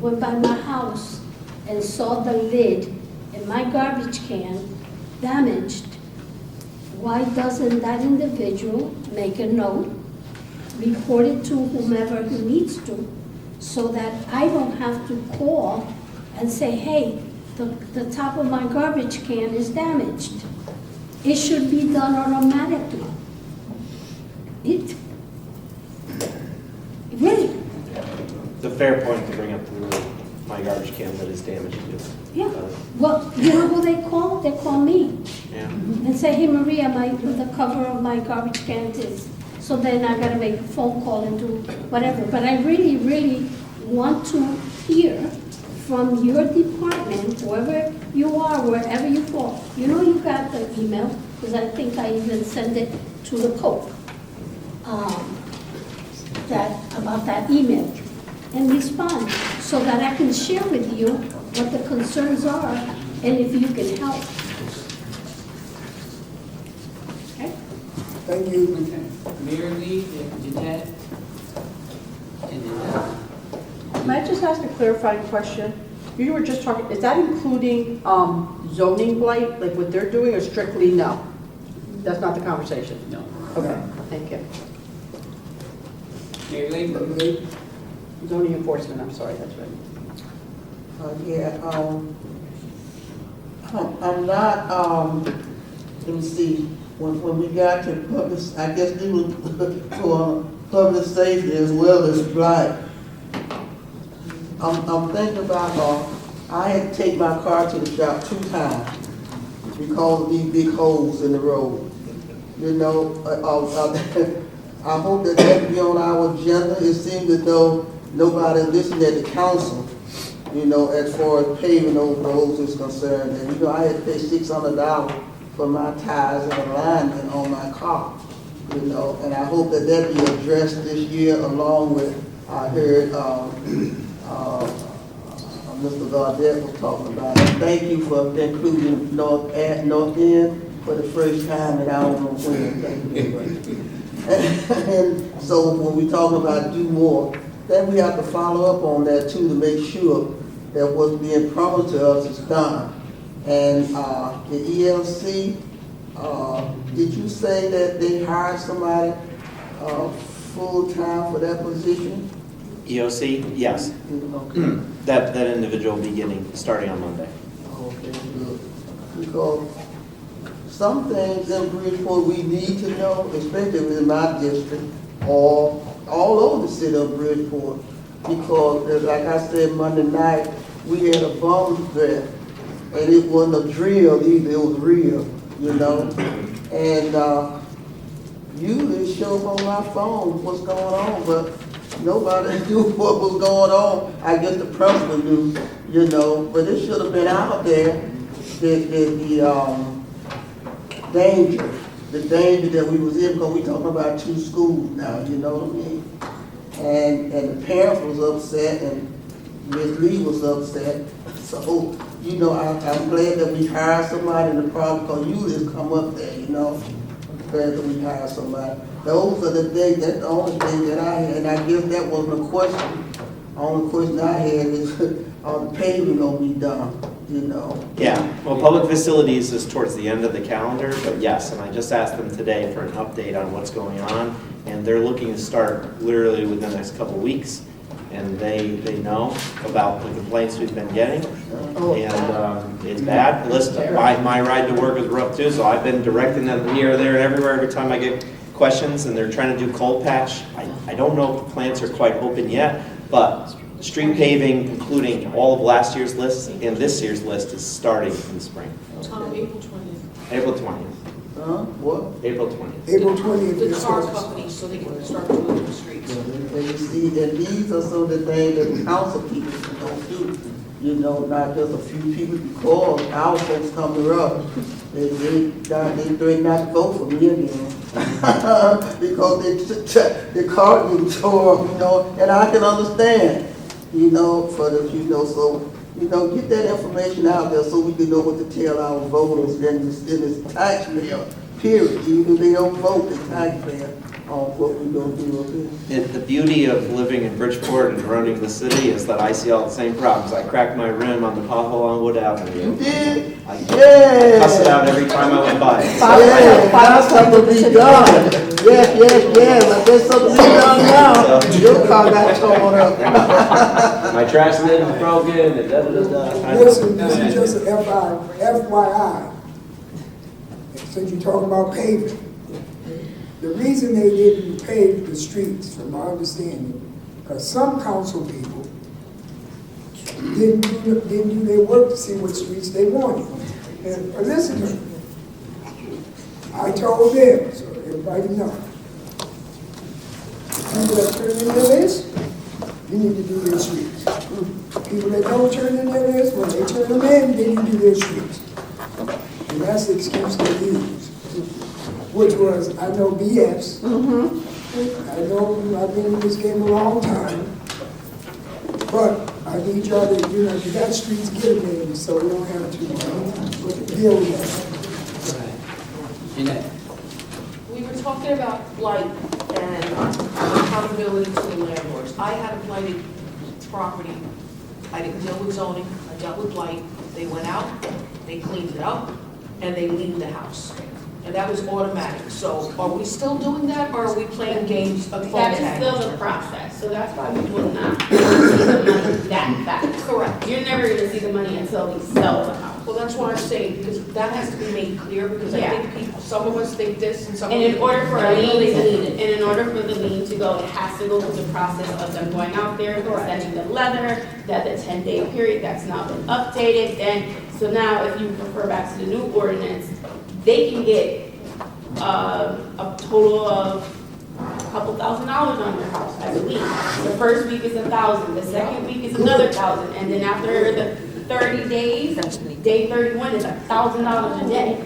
went by my house and saw the lid in my garbage can damaged, why doesn't that individual make a note, report it to whomever he needs to, so that I don't have to call and say, hey, the top of my garbage can is damaged. It should be done automatically. Really? It's a fair point to bring up my garbage can that is damaged. Yeah. Well, you know who they call? They call me Yeah. and say, hey, Maria, the cover of my garbage can is. So then I gotta make a phone call and do whatever. But I really, really want to hear from your department, whoever you are, wherever you fall. You know you got the email, because I think I even sent it to the Pope, about that email, and respond, so that I can share with you what the concerns are, and if you can help. Okay? Thank you. Okay. Mayor Lee, Jeanette, and then, May I just ask a clarifying question? You were just talking, is that including zoning blight, like what they're doing, or strictly no? That's not the conversation? no. Okay, thank you. Mayor Lee? Zoning enforcement, I'm sorry, that's right. I'm not, let me see, when we got to public, I guess we were to public safety as well as blight. I'm thinking about, I had to take my car to the shop 2 times because of these big holes in the road. You know, I hope that that be on our agenda. It seems as though nobody listened at the council, you know, as far as paving those roads is concerned. And, you know, I had to pay $600 for my tires and alignment on my car, you know, and I hope that that be addressed this year along with, I heard, Mr. Gardette was talking about it. Thank you for including North End for the first time, and I don't know when. Thank you very much. And so when we talk about do more, then we have to follow up on that too, to make sure that what's being promised to us is done. And the ELC, did you say that they hired somebody full-time for that position? EOC, yes. Okay. That individual beginning, starting on Monday. Okay, good. Because some things in Bridgeport we need to know, especially in my district, or all over the city of Bridgeport. Because, like I said Monday night, we had a bomb threat, and it wasn't a drill either, it was real, you know? And usually it shows up on my phone what's going on, but nobody knew what was going on. I guess the principal knew, you know, but it should have been out there, the danger that we was in, because we talking about 2 schools now, you know what I mean? And the parents was upset, and Ms. Lee was upset. So, you know, I'm glad that we hired somebody in the problem, because you just come up there, you know? I'm glad that we hired somebody. Those are the things, that's the only thing that I had, and I guess that wasn't a question. The only question I had is, are the paving gonna be done, you know? Yeah, well, public facilities is towards the end of the calendar, but yes, and I just asked them today for an update on what's going on, and they're looking to start literally within the next couple of weeks, and they know about the complaints we've been getting, and it's bad. Listen, my ride to work is rough too, so I've been directing them here, there, and everywhere every time I get questions, and they're trying to do cold patch. I don't know if the plants are quite open yet, but street paving, including all of last year's list and this year's list, is starting in the spring. April 20th. April 20th. What? April 20th. April 20th. The is car first. company, so they can start doing the streets. And you see, and these are some of the things that the council people don't do. You know, not just a few people, because our folks coming up, they threaten not to vote for me again. Because the car getting tore up, you know, and I can understand, you know, for the, you know, so, you know, get that information out there so we can know what to tell our voters and this taxpayer, period. Even if they don't vote, the taxpayer, on what we're gonna do up here. The beauty of living in Bridgeport and running the city is that I see all the same problems. I cracked my rim on the pothole on Wood Avenue. You did? I Yeah. cuss it out every time I went by. Yeah, that's something to be done. Yes, but there's something to be done now. Your car got torn up. My trash lid was broken and da-da-da-da. Listen, this is just an FYI. Since you're talking about paving, the reason they didn't pave the streets, from my understanding, because some council people didn't do their work to see what streets they wanted. And listen to me. I told them, so everybody knows. People that turn in their list, you need to do their streets. People that don't turn in their list, when they turn them in, then you do their streets. And that's the excuse they use. Which was, I know BS. I know I've been in this game a long time. But I need y'all to, you know, you got streets, get them in, so we don't have to deal with that. Jeanette? We were talking about blight and accountability to the landlords. I had a blighted property. I didn't deal with zoning, I dealt with blight. They went out, they cleaned it up, and they leaned the house. And that was automatic. So are we still doing that, or are we playing games of phone That tag? is still the process, so that's why we will not see the money that fast. Correct. You're never gonna see the money until we sell the house. Well, that's what I'm saying, because that has to be made clear, because I think people, some of us think this and some of And us. in order for a I know lien they to, need it. and in order for the lien to go, it has to go through the process of them going out there, sending the letter, that the 10-day period that's now been updated, and so now if you refer back to the new ordinance, they can get a total of a couple $1,000 on your house as a lien. The first week is $1,000, the second week is another $1,000, and then after the 30 days, day 31 is $1,000 a day.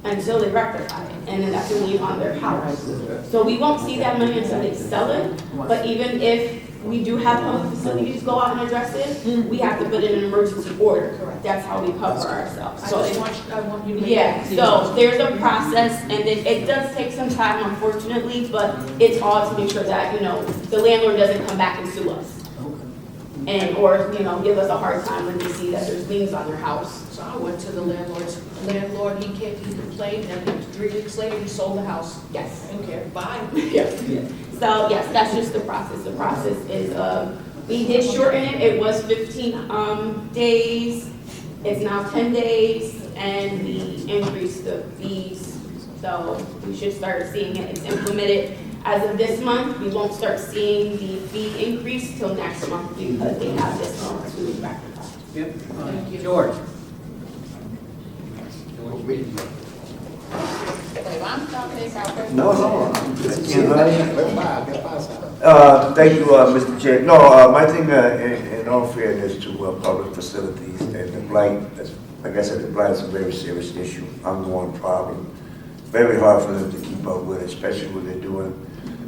Until they rectify it, and then that's a lien on their house. So we won't see that money until they sell it, but even if we do have public facilities go out and address it, we have to put in an emergency order. That's how we cover ourselves. So I want you to. yeah, so there's a process, and it does take some time, unfortunately, but it's all to make sure that, you know, the landlord doesn't come back and sue us. And, or, you know, give us a hard time when they see that there's liens on their house. So I went to the landlord, he complained, and 3 weeks later, he sold the house. Yes. Okay, bye. So, yes, that's just the process. The process is, we did shorten it. It was 15 days. It's now 10 days, and we increased the fees. So we should start seeing it. It's implemented as of this month. We won't start seeing the fee increase till next month because they have this month to rectify. Yep. George? No. Thank you, Mr. Chair. No, my thing, in all fairness to public facilities and the blight, like I said, the blight is a very serious issue, ongoing problem. Very hard for them to keep up with, especially when they're doing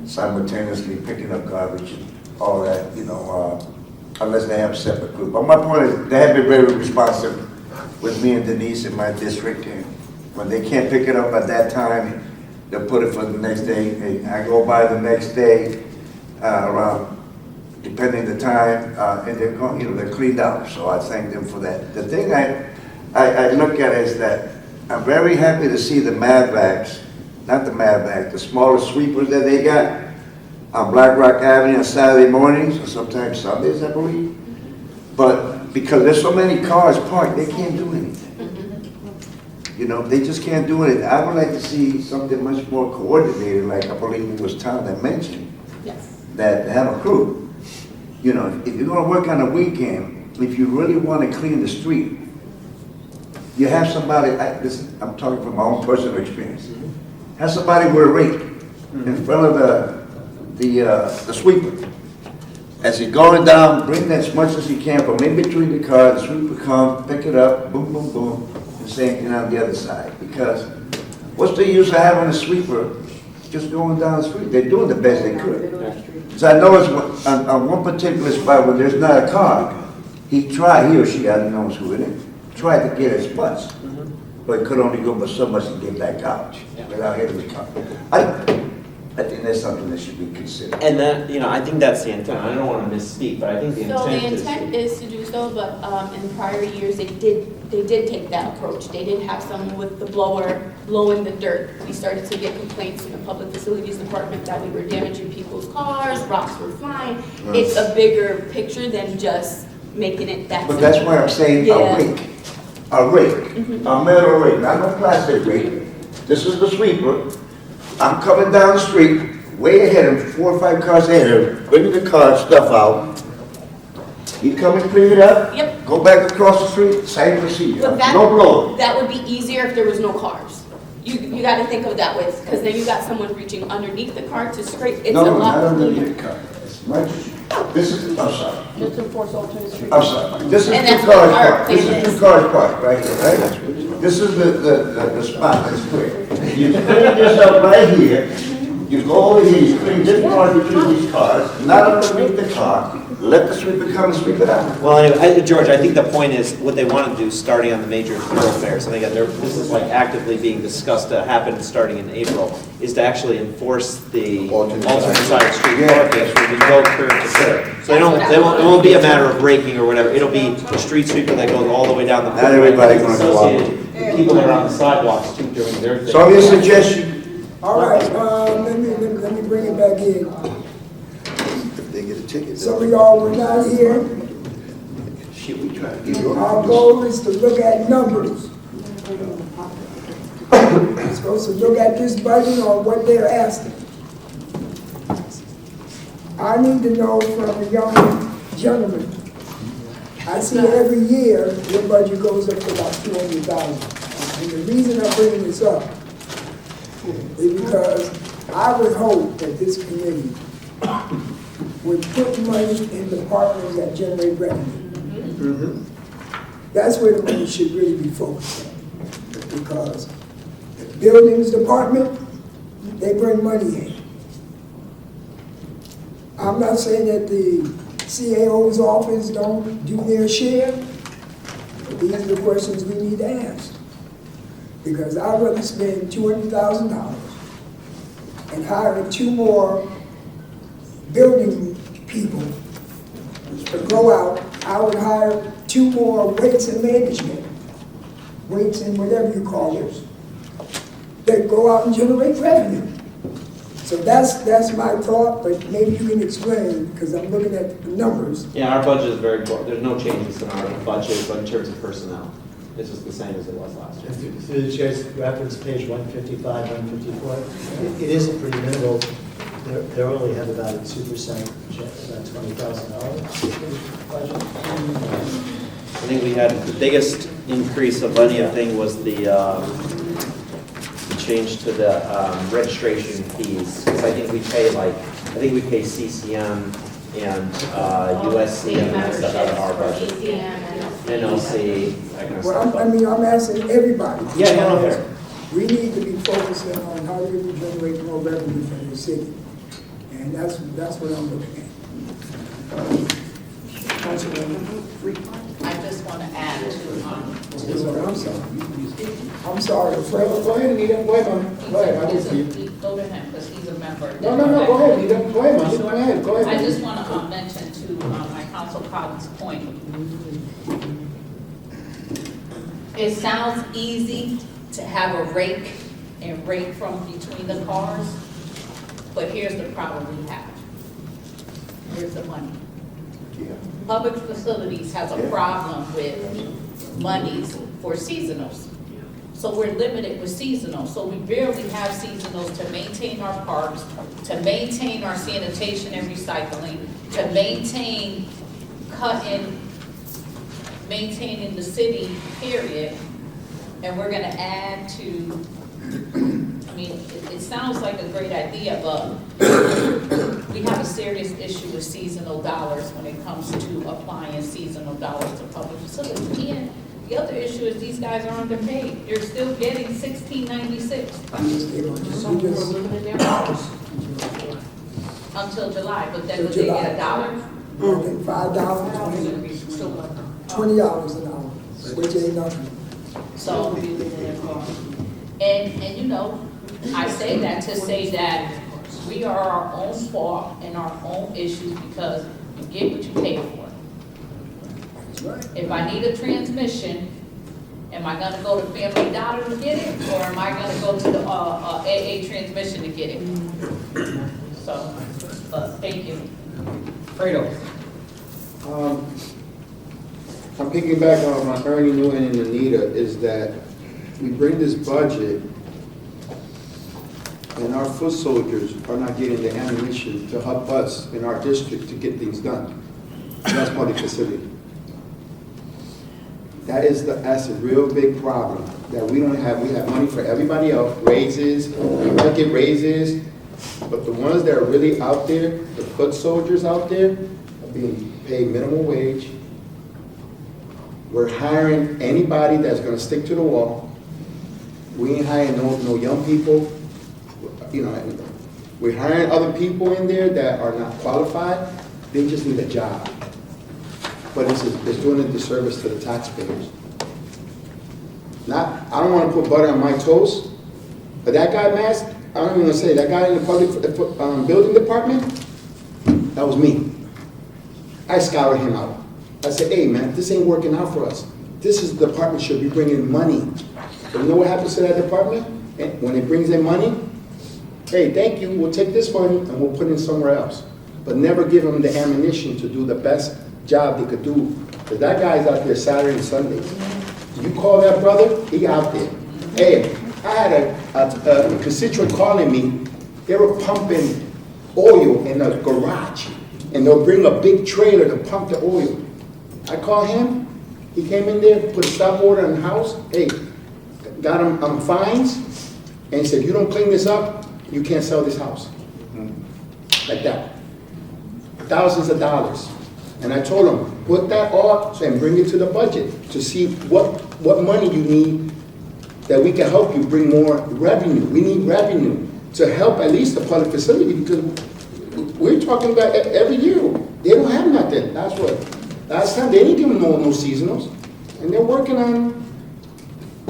simultaneously picking up garbage and all that, you know, unless they have a separate group. But my point is, they have been very responsive with me and Denise in my district, and when they can't pick it up at that time, they'll put it for the next day. And I go by the next day, around, depending the time, and they're going, you know, they're cleaned out. So I thank them for that. The thing I look at is that I'm very happy to see the Mavbacks, not the Mavback, the smaller sweepers that they got on Black Rock Avenue on Saturday mornings, or sometimes Sundays, I believe. But because there's so many cars parked, they can't do anything. You know, they just can't do it. I would like to see something much more coordinated, like I believe it was Tom that mentioned, Yes. that have a crew. You know, if you're gonna work on a weekend, if you really wanna clean the street, you have somebody, I'm talking from my own personal experience. Have somebody wear a rake in front of the sweeper. As you're going down, bring as much as you can from in between the cars, the sweeper come, pick it up, boom, boom, boom, and same thing on the other side. Because what's the use of having a sweeper just going down the street? They're doing the best they could. So I know it's on one particular spot where there's not a car, he or she, I don't know who it is, tried to get his bus, but could only go but so much to get back out without hitting the car. I think that's something that should be considered. And that, you know, I think that's the intent. I don't want to misspeak, but I think the So the intent is. intent is to do so, but in prior years, they did take that approach. They did have someone with the blower blowing the dirt. We started to get complaints in the Public Facilities Department that we were damaging people's cars, rocks were flying. Right. It's a bigger picture than just making it that But simple. that's why I'm saying Yeah. a rake, a metal rake, not no plastic rake. This is the sweeper. I'm coming down the street, way ahead of him, 4 or 5 cars ahead of him, bringing the car stuff out. You come and clean it up. Yep. Go back across the street, same procedure. But that, No blow. that would be easier if there was no cars. You got to think of it that way, because then you got someone reaching underneath the car to scrape. It's a No, lot not cleaner. underneath the car. It's much, this is, I'm sorry. Just enforce alternate street. I'm sorry. This is And 2 that's cars what our parked. This plan is 2 is. cars parked right here, right? This is the spot that's clear. You clean this up right here. You go over here, you clean this part between these cars, not underneath the car. Let the sweeper come and sweep it out. Well, anyway, George, I think the point is what they want to do starting on the major thoroughfares. And again, this is like actively being discussed to happen starting in April, is to actually enforce the Alternate side street Yeah. parking when we go curb to curb. So it won't be a matter of braking or whatever. It'll be a street sweeper that goes all the way down the. Not everybody gonna go out. Associated people that are on the sidewalks too doing their thing. So your suggestion? All right, let me bring it back in. If they get a ticket. Some of y'all were not here. Shit, we try to get you. Our goal is to look at numbers. We're supposed to look at this budget on what they're asking. I need to know from the young gentleman. I see every year your budget goes up to about 200,000. And the reason I'm bringing this up is because I would hope that this committee would put money in departments that generate revenue. That's where the money should really be focused on. Because the buildings department, they bring money in. I'm not saying that the CAO's office don't do their share, but these are the questions we need to ask. Because I'd rather spend $200,000 and hire 2 more building people to go out. I would hire 2 more weights and management, weights and whatever you call it, that go out and generate revenue. So that's my thought, but maybe you can explain, because I'm looking at the numbers. Yeah, our budget is very, there's no changes in our budget, but in terms of personnel, it's just the same as it was last year. Through the chair's reference, page 155, 154, it isn't pretty minimal. They only have about a 2%, about $20,000 budget. I think we had the biggest increase of anything was the change to the registration fees. Because I think we pay CCM and USC and that stuff out of our budget. NLC, that kind of stuff. I'm asking everybody. Yeah, no, fair. We need to be focusing on how do we generate more revenue for the city. And that's what I'm looking at. I just want to add I'm sorry, Fred. Go ahead, Anita, go ahead, go ahead, I will see. go to him, because he's a member. No, go ahead, Anita, go ahead, man, go ahead, go ahead. I just want to mention to my council colleague's point. It sounds easy to have a rake and rake from between the cars, but here's the problem we have. Where's the money? Public facilities has a problem with monies for seasonals. So we're limited with seasonal, so we barely have seasonals to maintain our parks, to maintain our sanitation and recycling, to maintain maintaining the city, period. And we're gonna add to, I mean, it sounds like a great idea, but we have a serious issue with seasonal dollars when it comes to applying seasonal dollars to public facilities. And the other issue is these guys are underpaid. They're still getting $16.96 until July, but then would they get $1? I think $5, $20 an hour, which ain't nothing. So, and you know, I say that to say that we are our own fault and our own issues because you get what you pay for. That's right. If I need a transmission, am I gonna go to Family Dollar to get it? Or am I gonna go to the AA transmission to get it? So, thank you. Fredo. I'm picking back on Ernie Newton and Anita, is that we bring this budget and our foot soldiers are not getting the ammunition to help us in our district to get things done. That's public facility. That's a real big problem, that we have money for everybody else, raises, we might get raises, but the ones that are really out there, the foot soldiers out there, are being paid minimum wage. We're hiring anybody that's gonna stick to the wall. We ain't hiring no young people. You know, we're hiring other people in there that are not qualified. They just need a job. But it's doing a disservice to the taxpayers. I don't wanna put butter on my toast, but that guy, Mask, I don't even wanna say, that guy in the public building department, that was me. I scoured him out. I said, hey man, this ain't working out for us. This is the department should be bringing money. But you know what happens to that department? And when it brings in money, hey, thank you, we'll take this money and we'll put it somewhere else. But never give them the ammunition to do the best job they could do. Because that guy's out there Saturday and Sunday. You call that brother, he out there. Hey, I had a constituent calling me. They were pumping oil in a garage. And they'll bring a big trailer to pump the oil. I called him, he came in there, put a stop order on the house, hey, got him fines, and he said, if you don't clean this up, you can't sell this house. Like that. Thousands of dollars. And I told him, put that off and bring it to the budget to see what money you need that we can help you bring more revenue. We need revenue to help at least the public facility because we're talking about every year. They don't have nothing. That's what. Last time they didn't give them no seasonals. And they're working on,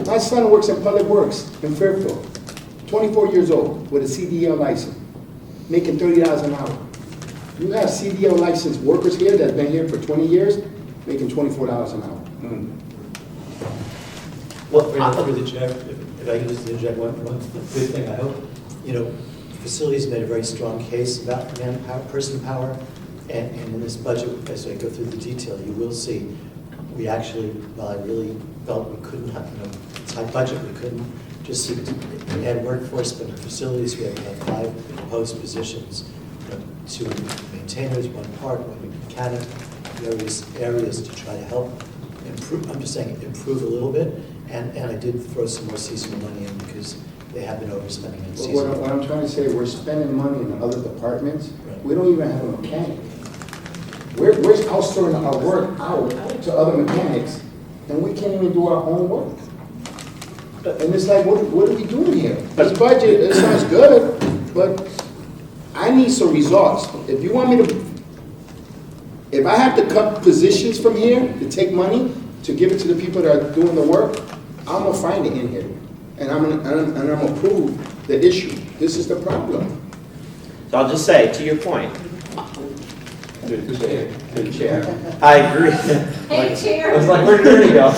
my son works in Public Works in Fairfield, 24 years old with a CDL license, making $30 an hour. You have CDL licensed workers here that's been here for 20 years, making $24 an hour. Well, through the chair, if I can just interject one good thing, I hope, facilities made a very strong case about manpower, person power, and in this budget, as I go through the detail, you will see, we actually, while I really felt we couldn't have, tight budget, we couldn't just seek to add workforce, but in facilities, we have 5 proposed positions, 2 maintainers, 1 park, 1 mechanic, various areas to try to help improve, I'm just saying, improve a little bit, and I did throw some more seasonal money in because they have been overspending in seasonal. What I'm trying to say, we're spending money in other departments. Right. We don't even have a mechanic. We're outsourcing our work out to other mechanics, and we can't even do our own work. And it's like, what are we doing here? This budget, it sounds good, but I need some results. If you want me to, if I have to cut positions from here to take money to give it to the people that are doing the work, I'm gonna find it in here, and I'm gonna prove the issue. This is the problem. So I'll just say, to your point, Good chair. I agree. Hey, Chair. I was like, where did Ernie go? I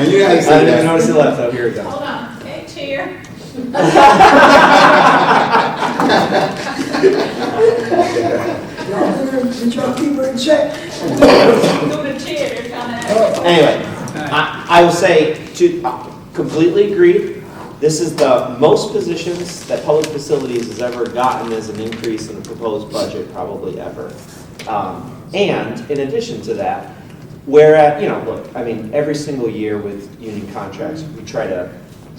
didn't notice he left, so here we go. Hold on. Hey, Chair. Did y'all keep her in check? Do the chair, they're coming at Anyway, I will say, Completely agreed. This is the most positions that public facilities has ever gotten as an increase in the proposed budget, probably ever. And in addition to that, whereas, look, I mean, every single year with union contracts, we try to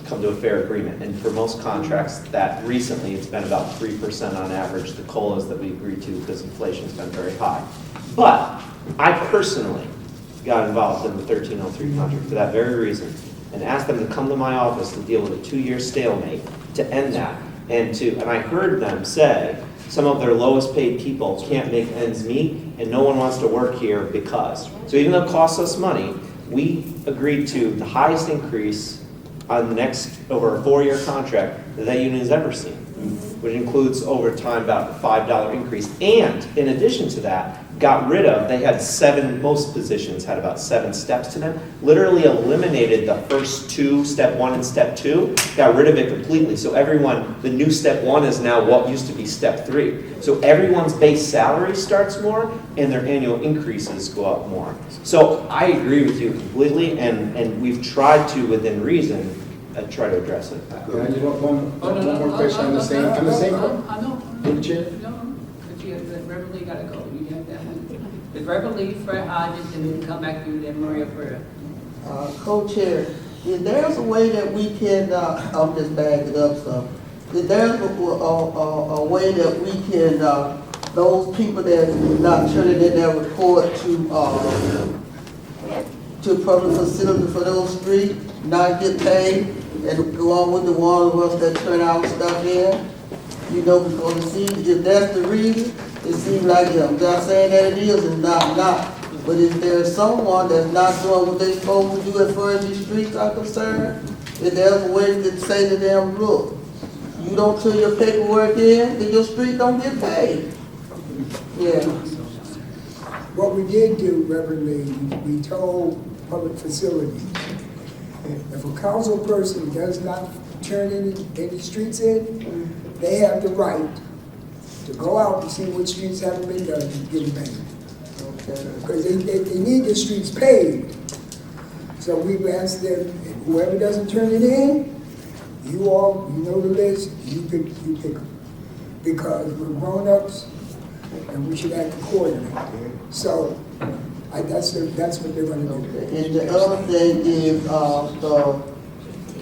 come to a fair agreement. And for most contracts that recently, it's been about 3% on average, the COLAs that we agreed to because inflation's been very high. But I personally got involved in the 1303 contract for that very reason and asked them to come to my office to deal with a 2-year stalemate to end that. And I heard them say some of their lowest paid people can't make ends meet and no one wants to work here because. So even though it costs us money, we agreed to the highest increase on the next, over a 4-year contract that union has ever seen, which includes over time about a $5 increase. And in addition to that, got rid of, they had 7, most positions had about 7 steps to them, literally eliminated the first 2, step 1 and step 2, got rid of it completely. So everyone, the new step 1 is now what used to be step 3. So everyone's base salary starts more and their annual increases go up more. So I agree with you completely, and we've tried to, within reason, try to address it. Yeah, I just want one more question on the same point. I know. Through the chair? No, but you have, the Reverend Lee gotta go, you have that one. The Reverend Lee, Fred Hodges, and then come back to you, then Maria Pereira. Co-chair, if there's a way that we can, I'm just backing it up some, if there's a way that we can, those people that not turning in their report to public facility for those streets, not get paid, and go on with the one of us that turn our stuff in, because it seems, if that's the reason, it seems like, I'm not saying that it is and not. But if there's someone that's not doing what they're supposed to do as far as these streets are concerned, if there's a way to say to them, look, you don't turn your paperwork in, then your street don't get paid. Yeah. What we did do, Reverend Lee, we told public facilities, if a council person does not turn any streets in, they have the right to go out and see what streets haven't been done and get them paid. Because they need the streets paved. So we've asked them, whoever doesn't turn it in, you all, you know the list, you pick them. Because we're grown-ups and we should act accordingly. So that's what they're going to do. And the other thing is,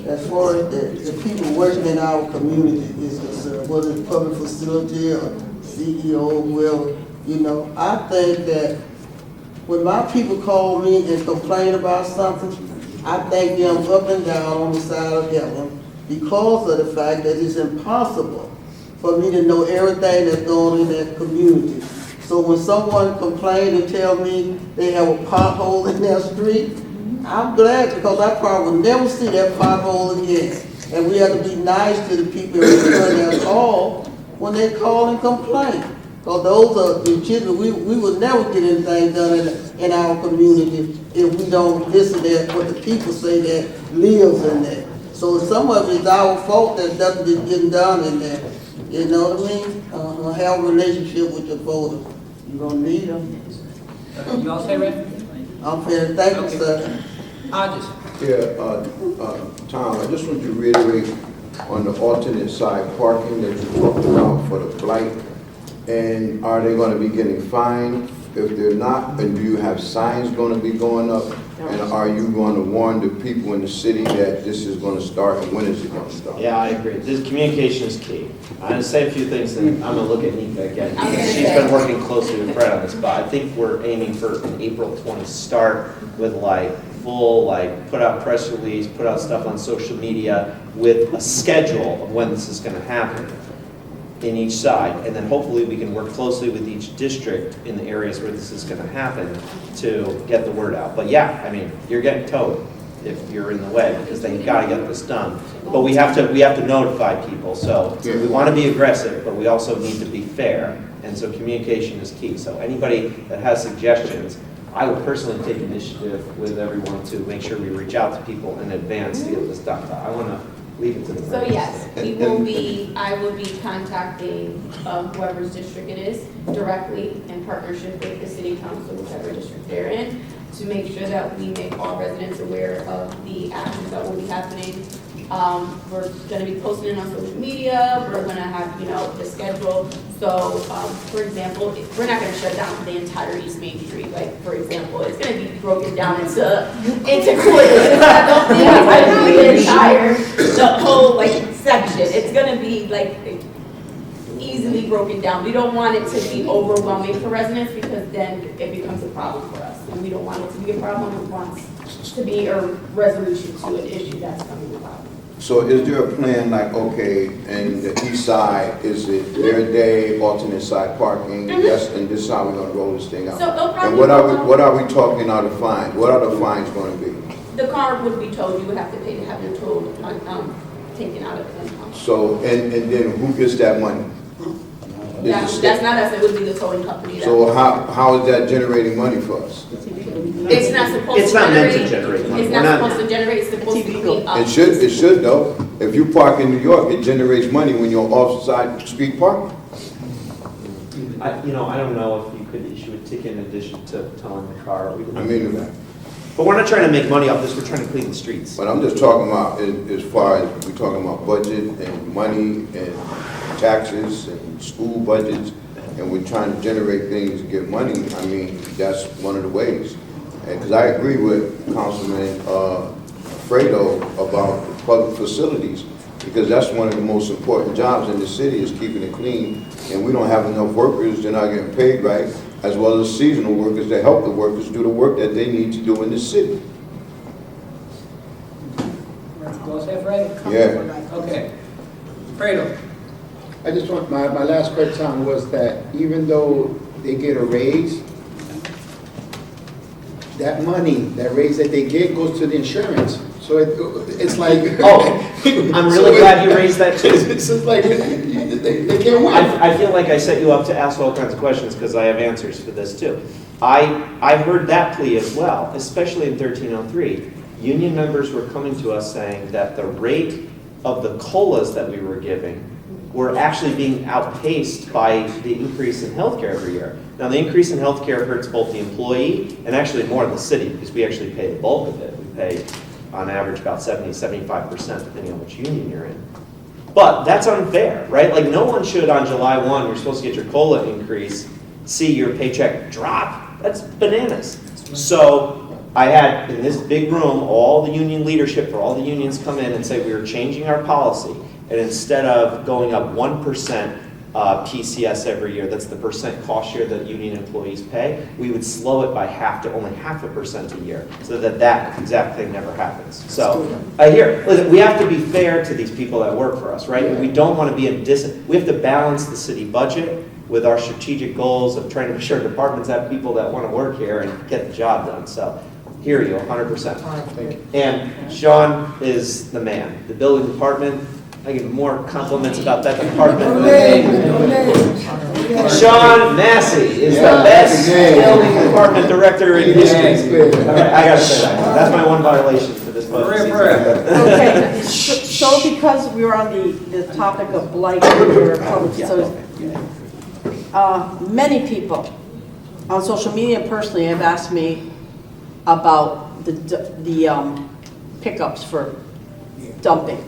as far as the people working in our community is concerned, whether it's public facility or CEO, whoever, I think that when my people call me and complain about something, I thank them up and down on the side of heaven because of the fact that it's impossible for me to know everything that's going on in that community. So when someone complains and tell me they have a pothole in their street, I'm glad because I probably will never see that pothole again. And we have to be nice to the people who return their call when they call and complain. Because those are the children, we will never get anything done in our community if we don't listen to what the people say that lives in there. So some of it is our fault that nothing is getting done in there. You know what I mean? Have a relationship with your voters. You're going to need them. You all say, Red? I'm fair. Thank you, sir. Hodges. Yeah, Tom, I just want you to reiterate on the alternate side parking that you talked about for the blight. And are they going to be getting fined if they're not? And do you have signs going to be going up? And are you going to warn the people in the city that this is going to start and when is it going to start? Yeah, I agree. This communication is key. I'm going to say a few things, and I'm going to look at Nika again. Because she's been working closely with Fred on this, but I think we're aiming for an April 20 start with full, put out press release, put out stuff on social media with a schedule of when this is going to happen in each side, and then hopefully we can work closely with each district in the areas where this is going to happen to get the word out. But yeah, I mean, you're getting towed if you're in the way because they've got to get this done. But we have to notify people. So we want to be aggressive, but we also need to be fair. And so communication is key. So anybody that has suggestions, I will personally take initiative with everyone to make sure we reach out to people in advance to get this done. I want to leave it to the So yes, I will be contacting whoever's district it is directly in partnership with the city council, whichever district they're in. to make sure that we make all residents aware of the actions that will be happening. We're gonna be posting it on social media, we're gonna have, the schedule. So, for example, we're not gonna shut down the entire East Main Street, like, for example, it's gonna be broken down into quarters. It's not gonna be the whole, section. It's gonna be, easily broken down. We don't want it to be overwhelming for residents because then it becomes a problem for us. And we don't want it to be a problem, we want it to be a resolution to an issue that's coming about. So is there a plan like, okay, in the east side, is it their day, alternate side parking? Yes, and this is how we're gonna roll this thing out. So they'll probably And what are we talking are the fines? What are the fines gonna be? The car would be towed, you would have to pay to have them towed, taken out of the impound. So, and then who gets that money? Is the That's state? not us, it would be the towing company. So how is that generating money for us? It's not supposed to generate. It's not meant to generate money. It's We're not not- supposed to generate, it's supposed to be It should though. If you park in New York, it generates money when you're off-side street parking. I don't know if you could issue a ticket in addition to towing the car. But we're not trying to make money off this, we're trying to clean the streets. But I'm just talking about, as far as we're talking about budget and money and taxes and school budgets, and we're trying to generate things to get money, I mean, that's one of the ways. Because I agree with Councilman Fredo about the public facilities, because that's one of the most important jobs in the city is keeping it clean, and we don't have enough workers, they're not getting paid right, as well as seasonal workers to help the workers do the work that they need to do in the city. Go ahead, Fredo? Yeah. Okay. Fredo? I just want, my last question was that even though they get a raise, that money, that raise that they get goes to the insurance. So it's like. I'm really glad you raised that too. It's just like, they can't win. I feel like I set you up to ask all kinds of questions because I have answers for this too. I heard that plea as well, especially in 1303. Union members were coming to us saying that the rate of the COLAs that we were giving were actually being outpaced by the increase in healthcare every year. Now, the increase in healthcare hurts both the employee and actually more the city because we actually pay the bulk of it. We pay on average about 70-75% depending on which union you're in. But that's unfair, right? Like no one should on July 1, you're supposed to get your COLA increase, see your paycheck drop. That's bananas. So I had in this big room all the union leadership for all the unions come in and say we were changing our policy. And instead of going up 1% PCS every year, that's the percent cost share that union employees pay, we would slow it by half to only 0.5% a year so that exact thing never happens. So listen, we have to be fair to these people that work for us, right? And we don't want to be we have to balance the city budget with our strategic goals of trying to make sure departments have people that want to work here and get the job done. So hear you 100%. And Sean is the man. The building department, I give more compliments about that department. Sean Massey is the best building department director in history. Okay, I gotta say that. That's my one violation for this budget season. Okay, so because we were on the topic of blight or public facilities, many people on social media and personally have asked me about the pickups for dumping.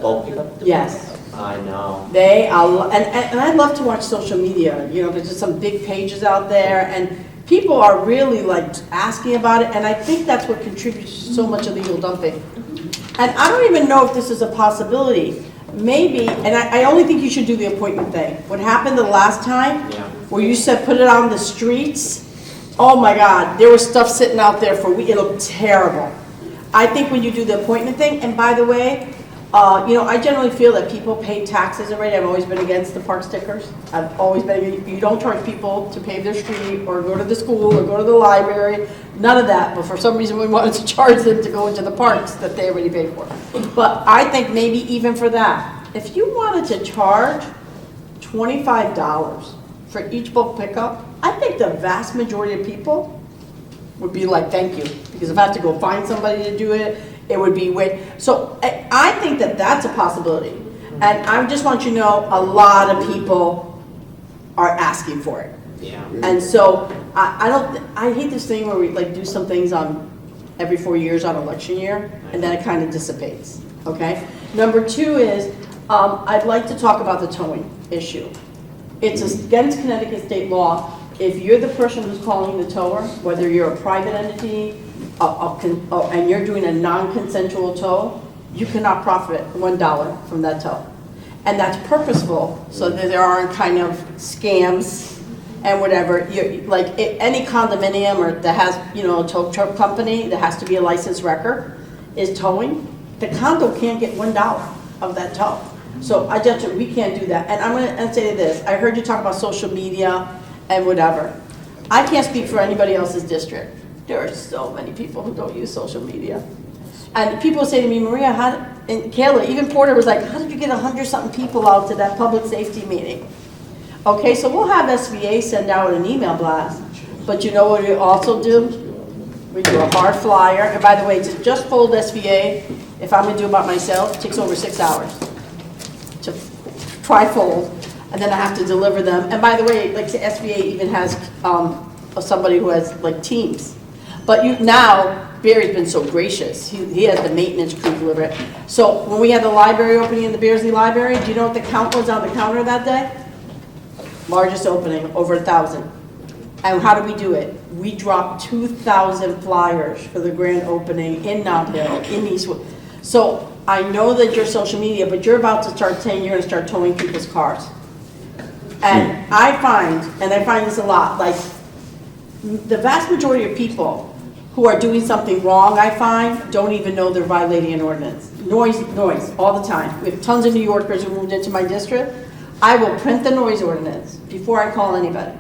Bulk pickup? Yes. I know. And I love to watch social media. There's just some big pages out there, and people are really asking about it, and I think that's what contributes to so much illegal dumping. And I don't even know if this is a possibility. Maybe, and I only think you should do the appointment thing. What happened the last time, where you said put it on the streets, oh my God, there was stuff sitting out there for weeks. It looked terrible. I think when you do the appointment thing, and by the way, I generally feel that people pay taxes already. I've always been against the park stickers. I've always been, you don't charge people to pave their street or go to the school or go to the library, none of that. But for some reason we wanted to charge them to go into the parks that they already paid for. But I think maybe even for that, if you wanted to charge $25 for each bulk pickup, I think the vast majority of people would be like, thank you. Because if I have to go find somebody to do it, it would be so I think that that's a possibility. And I just want you to know a lot of people are asking for it. Yeah. And so, I hate this thing where we like do some things on every 4 years on election year, and then it kind of dissipates, okay? Number two is, I'd like to talk about the towing issue. It's against Connecticut state law, if you're the person who's calling the tower, whether you're a private entity, and you're doing a non-consensual tow, you cannot profit $1 from that tow. And that's purposeful, so that there aren't kind of scams and whatever. Like any condominium or that has, a tow truck company that has to be a licensed wrecker is towing, the condo can't get $1 of that tow. So we can't do that. And I'm gonna say this, I heard you talk about social media and whatever. I can't speak for anybody else's district. There are so many people who don't use social media. And people say to me, Maria, and Kayla, even Porter was like, how did you get 100-something people out to that public safety meeting? Okay, so we'll have SVA send out an email blast. But you know what we also do? We do a hard flyer. And by the way, to just fold SVA, if I'm gonna do it by myself, it takes over 6 hours to tri-fold. And then I have to deliver them. And by the way, like SVA even has somebody who has like teams. But now, Barry's been so gracious. He has the maintenance crew deliver it. So when we had the library opening in the Beardsley Library, do you know what the count was on the counter that day? Largest opening, over 1,000. And how do we do it? We dropped 2,000 flyers for the grand opening in Nob Hill, in Eastwood. So I know that you're social media, but you're about to start saying you're going to start towing people's cars. And I find this a lot, like the vast majority of people who are doing something wrong, I find, don't even know they're violating an ordinance. Noise, all the time. We have tons of New Yorkers who moved into my district. I will print the noise ordinance before I call anybody.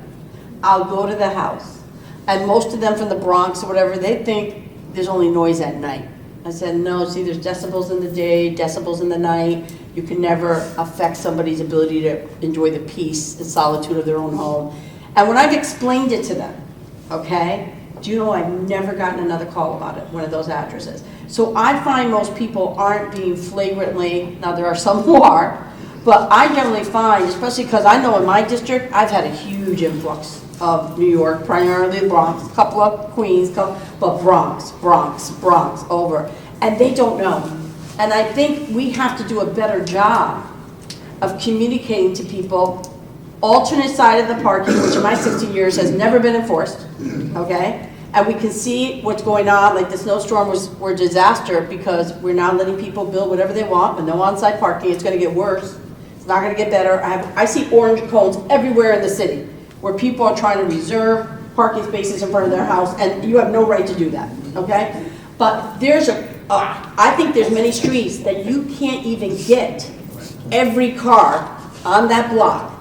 I'll go to the house. And most of them from the Bronx or whatever, they think there's only noise at night. I said, no, see, there's decibels in the day, decibels in the night. You can never affect somebody's ability to enjoy the peace and solitude of their own home. And when I've explained it to them, okay, do you know I've never gotten another call about it, one of those addresses. So I find most people aren't being flagrantly, now there are some who are, but I generally find, especially because I know in my district, I've had a huge influx of New York, primarily Bronx, a couple of Queens, but Bronx, over. And they don't know. And I think we have to do a better job of communicating to people alternate side of the parking, which in my 16 years has never been enforced, okay? And we can see what's going on, like the snowstorm were a disaster because we're now letting people build whatever they want, but no on-site parking. It's gonna get worse. It's not gonna get better. I see orange cones everywhere in the city where people are trying to reserve parking spaces in front of their house, and you have no right to do that, okay? But I think there's many streets that you can't even get every car on that block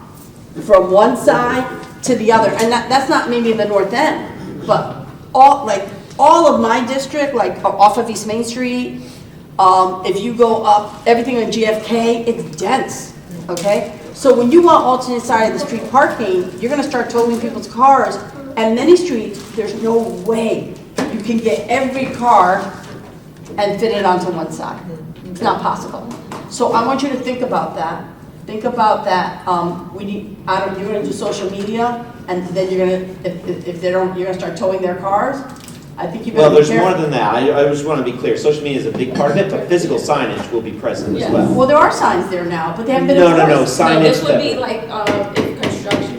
from one side to the other. And that's not maybe in the north end, but all of my district, like off of East Main Street, if you go up, everything on GFK, it's dense, okay? So when you want alternate side of the street parking, you're gonna start towing people's cars, and many streets, there's no way you can get every car and fit it onto one side. It's not possible. So I want you to think about that. Think about that. You're gonna do social media, and then you're gonna, if they don't, you're gonna start towing their cars. I think you better Well, be there's careful. more than that. I just want to be clear. Social media is a big part of it, but physical signage will be present as well. Well, there are signs there now, but they haven't been No, enforced. signage. This would that- be like, in construction.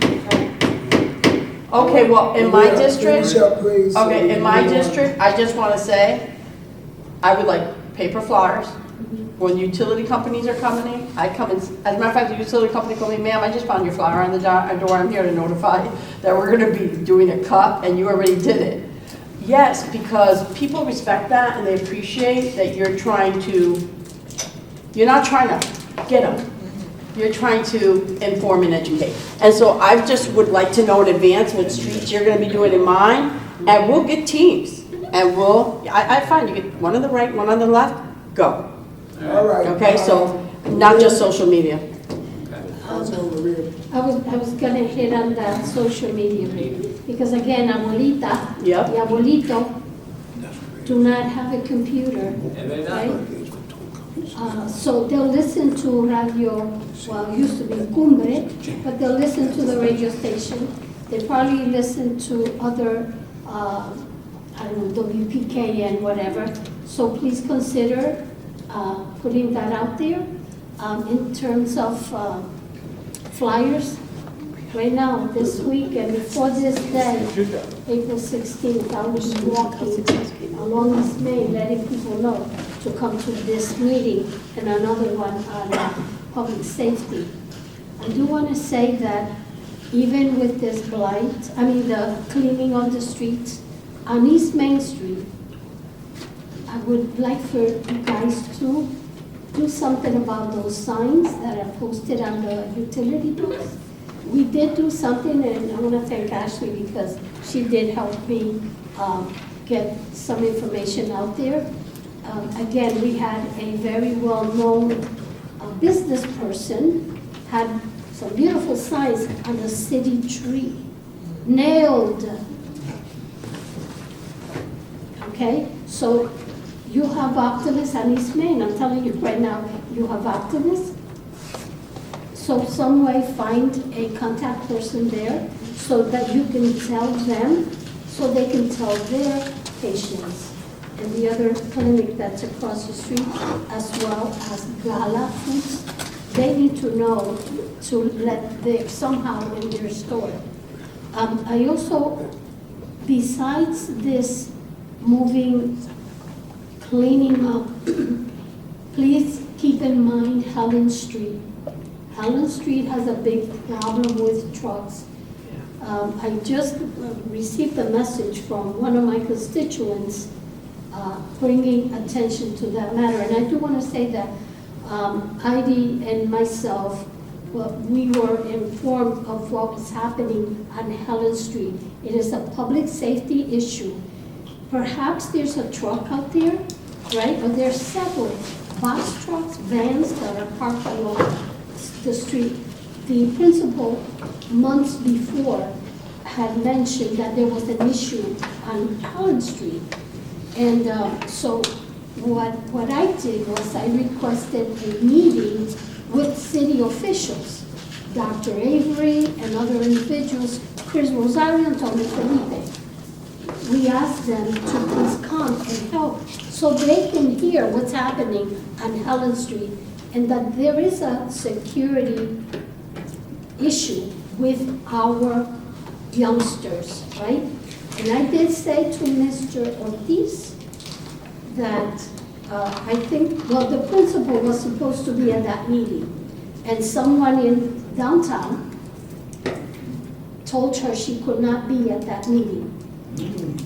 Okay, well, in my district, Finish up, please, so okay, we in can my move on. district, I just wanna say, I would like paper flyers. When utility companies are coming in, I come and, as a matter of fact, the utility company called me, ma'am, I just found your flyer on the door, I'm here to notify you that we're gonna be doing a cut, and you already did it. Yes, because people respect that, and they appreciate that you're not trying to get them. You're trying to inform and educate. And so I just would like to know in advance what streets you're gonna be doing in mine, and we'll get teams. And I find you get one on the right, one on the left, go. All right. Okay, so not just social media. Councilwoman Maria. I was gonna hit on that social media, because again, abuelita Yep. y abuelito do not have a computer, right? So they'll listen to radio, well, it used to be Cumbre, but they'll listen to the radio station, They probably listen to other, I don't know, WPK and whatever. So please consider putting that out there. In terms of flyers, right now, this week and before this day, April 16th, I was walking along this Main, letting people know to come to this meeting, and another one on public safety. I do want to say that even with this blight, the cleaning of the streets on East Main Street, I would like for you guys to do something about those signs that are posted on the utility poles. We did do something, and I want to thank Ashley because she did help me get some information out there. Again, we had a very well-known business person had some beautiful signs on the city tree, nailed. Okay, so you have optimists on East Main. I'm telling you right now, you have optimists. So some way find a contact person there so that you can tell them, so they can tell their patients and the other clinic that's across the street, as well as Gala Foods. They need to know to let them somehow in their store. I also, besides this moving, cleaning up, please keep in mind Helen Street. Helen Street has a big problem with trucks. I just received a message from one of my constituents bringing attention to that matter. And I do want to say that Heidi and myself, we were informed of what was happening on Helen Street. It is a public safety issue. Perhaps there's a truck out there, right? Or there's several box trucks, vans that are parked along the street. The principal, months before, had mentioned that there was an issue on Helen Street. And so what I did was I requested a meeting with city officials, Dr. Avery and other individuals, Chris Rosario and Tony Felipe. We asked them to please come and help so they can hear what's happening on Helen Street and that there is a security issue with our youngsters, right? And I did say to Mr. Ortiz that I think, well, the principal was supposed to be at that meeting, and someone in downtown told her she could not be at that meeting,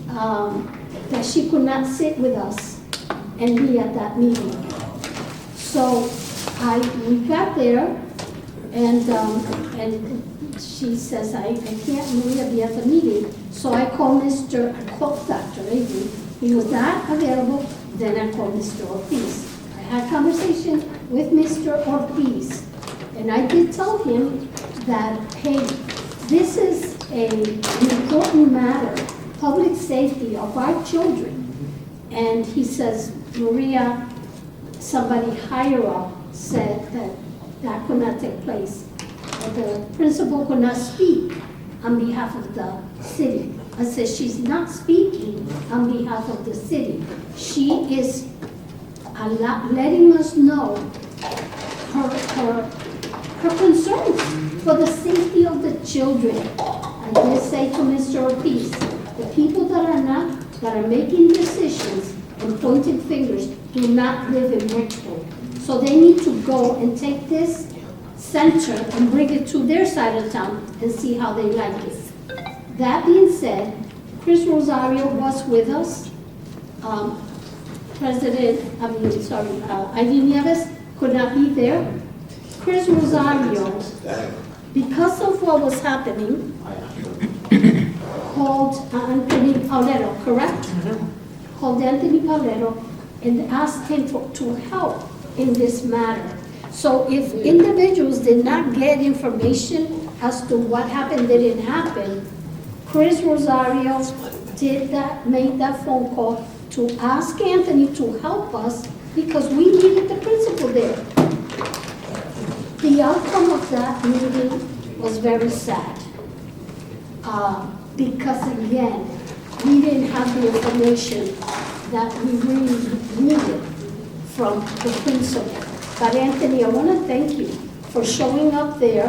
that she could not sit with us and be at that meeting. So we got there, and she says, I can't Maria be at the meeting. So I called Dr. Avery. He was not available. Then I called Mr. Ortiz. I had conversation with Mr. Ortiz, and I did tell him that, hey, this is an important matter, public safety of our children. And he says, Maria, somebody higher up said that could not take place. The principal could not speak on behalf of the city. I said, she's not speaking on behalf of the city. She is letting us know her concerns for the safety of the children. I did say to Mr. Ortiz, the people that are making decisions and pointing fingers do not live in Bridgeport. So they need to go and take this center and bring it to their side of town and see how they like it. That being said, Chris Rosario was with us. Ivy Nieves could not be there. Chris Rosario, because of what was happening, called Anthony Paulero, correct? Called Anthony Paulero and asked him to help in this matter. So if individuals did not get information as to what happened, didn't happen, Chris Rosario made that phone call to ask Anthony to help us because we needed the principal there. The outcome of that meeting was very sad. because again, we didn't have the information that we really needed from the principal. But Anthony, I want to thank you for showing up there,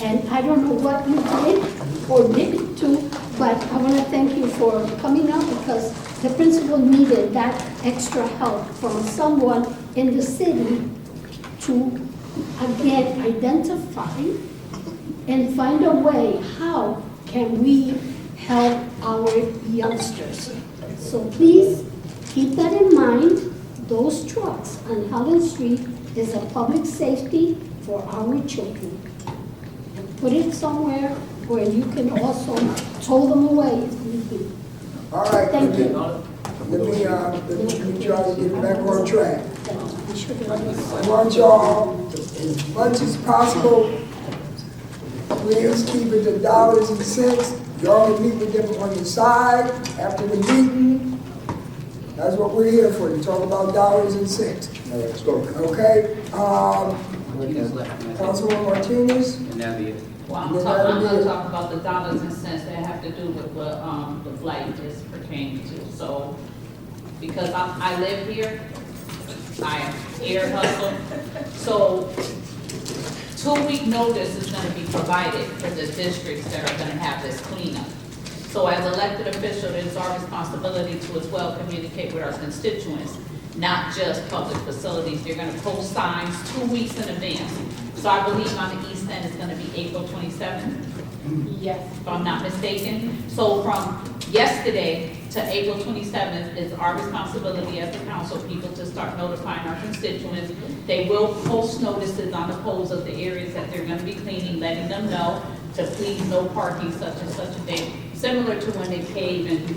and I don't know what you did or didn't do, but I want to thank you for coming up because the principal needed that extra help from someone in the city to, again, identify and find a way how can we help our youngsters. So please keep that in mind. Those trucks on Helen Street is a public safety for our children. Put it somewhere where you can also tow them away if need be. All right, Thank you. let me try to get back on track. We should have done this. I want y'all, as much as possible, please keep it to dollars and cents. Y'all can meet with them on the side after the meeting. That's what we're here for, to talk about dollars and cents. All right, let's go. Okay, What is left? Councilman Martinez? And that'll be it. Well, I'm gonna talk about the dollars and cents that have to do with what, the blight is pertaining to. So, because I live here, I air hustle, so 2-week notice is gonna be provided for the districts that are gonna have this cleanup. So as elected officials, it's our responsibility to as well communicate with our constituents, not just public facilities. They're gonna post signs 2 weeks in advance. So I believe on the east end it's gonna be April 27th, Yes. if I'm not mistaken. So from yesterday to April 27th is our responsibility as the council people to start notifying our constituents. They will post notices on the poles of the areas that they're gonna be cleaning, letting them know to please no parking such and such a day, similar to when they pave and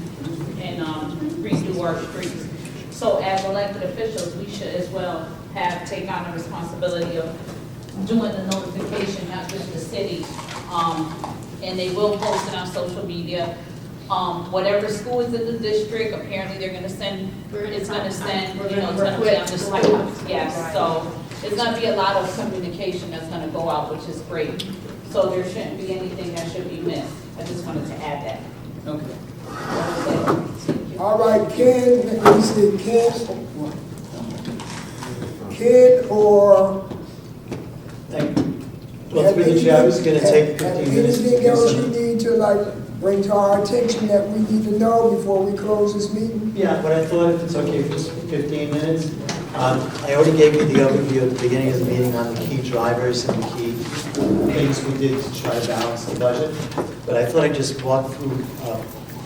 redo our streets. So as elected officials, we should as well take on the responsibility of doing the notification, not just the city. And they will post it on social media. Whatever school is in the district, apparently they're gonna send, it's gonna send, you know, it's gonna be on the school. Yes, so it's gonna be a lot of communication that's gonna go out, which is great. So there shouldn't be anything that should be missed. I just wanted to add that. Okay. All right, Ken, let me see, Ken or? Thank you. Well, through the chair, I was going to take 15 minutes. to Anything do else you some- need to bring to our attention that we need to know before we close this meeting? Yeah, but I thought if it's okay for just 15 minutes. I already gave you the overview at the beginning of the meeting on the key drivers and the key things we did to try to balance the budget. But I thought I'd just walk through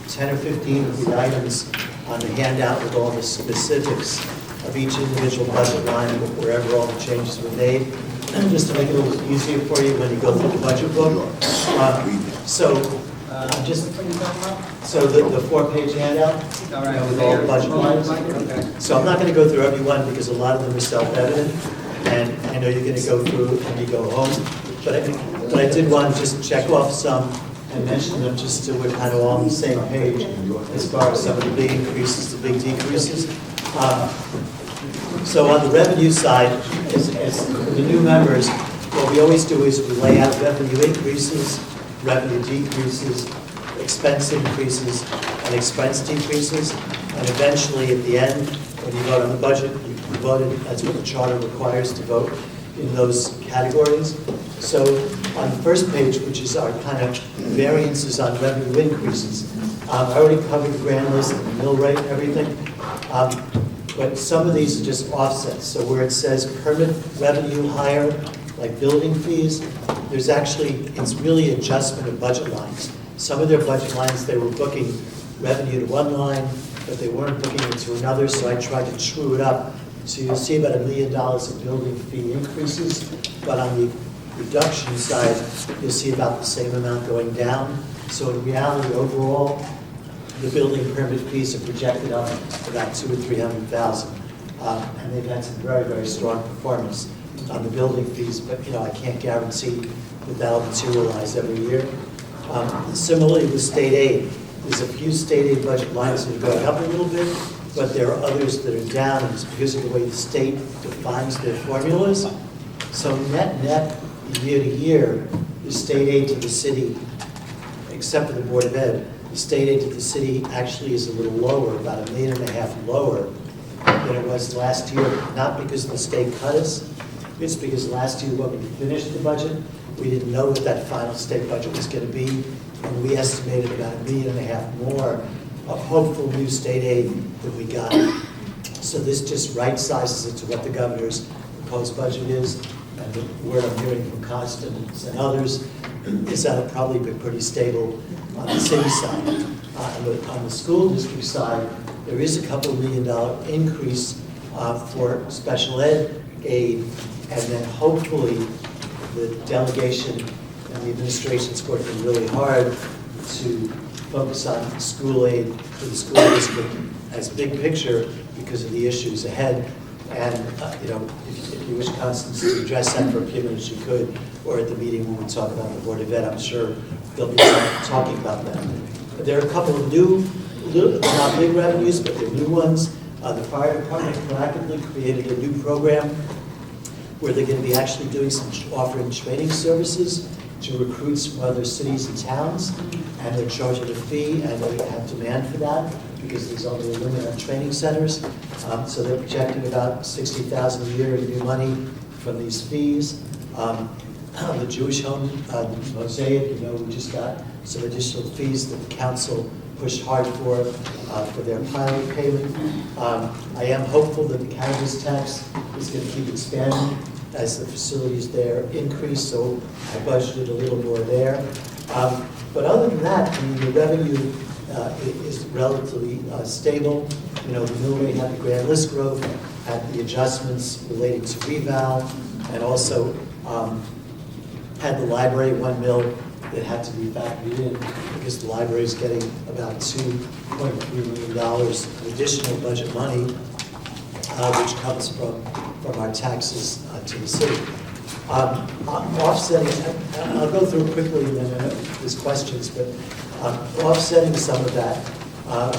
10 or 15 of the items on the handout with all the specifics of each individual budget line, wherever all the changes were made, just to make it a little easier for you when you go through the budget book. So the 4-page handout All right, with all the budget lines. Okay. So I'm not going to go through every one because a lot of them are self-evident, and I know you're going to go through when you go home. But I did want to just check off some and mention them just so we're kind of all on the same page as far as some of the big increases, the big decreases. So on the revenue side, as the new members, what we always do is we lay out revenue increases, revenue decreases, expense increases, and expense decreases. And eventually, at the end, when you vote on the budget, you vote it, that's what the charter requires to vote in those categories. So on the first page, which is our kind of variances on revenue increases, I already covered the grand list, the mill rate, and everything. But some of these are just offsets. So where it says permit revenue higher, like building fees, there's actually, it's really adjustment of budget lines. Some of their budget lines, they were booking revenue to one line, but they weren't booking it to another, so I tried to true it up. So you'll see about $1 million of building fee increases, but on the reduction side, you'll see about the same amount going down. So in reality, overall, the building permit fees are projected up about $200,000 or $300,000. And they've had some very, very strong performance on the building fees, but I can't guarantee that that'll materialize every year. Similarly with state aid, there's a few state aid budget lines that are going up a little bit, but there are others that are down, and it's because of the way the state defines their formulas. So net, year to year, the state aid to the city except for the Board of Ed, the state aid to the city actually is a little lower, about $1.5 million lower than it was last year, not because the state cut us, it's because last year when we finished the budget, we didn't know what that final state budget was going to be, and we estimated about $1.5 million more of hopeful new state aid that we got. So this just right sizes it to what the governor's proposed budget is, and the word I'm hearing from Constance and others is that it'll probably be pretty stable on the city side. On the school district side, there is a $2 million increase for special ed aid, and then hopefully the delegation and the administration's working really hard to focus on school aid for the school district as big picture because of the issues ahead. And, if you wish Constance to address that for a few minutes, you could, or at the meeting when we talk about the Board of Ed, I'm sure they'll be talking about that. But there are a couple of new, not big revenues, but they're new ones. The fire department proactively created a new program where they're going to be actually doing offering training services to recruits from other cities and towns, and they're charging a fee, and they have demand for that because there's only a limit on training centers. So they're projecting about $60,000 a year in new money from these fees. The Jewish home, Mosaic, we just got some additional fees that the council pushed hard for their pilot payment. I am hopeful that the cannabis tax is going to keep expanding as the facilities there increase, so I budgeted a little more there. But other than that, the revenue is relatively stable. The mill rate had the grand list growth, had the adjustments relating to reval, and also had the library, $1 million that had to be factored in because the library is getting about $2.3 million of additional budget money, which comes from our taxes to the city. Offsetting, I'll go through quickly and then there's questions, but offsetting some of that,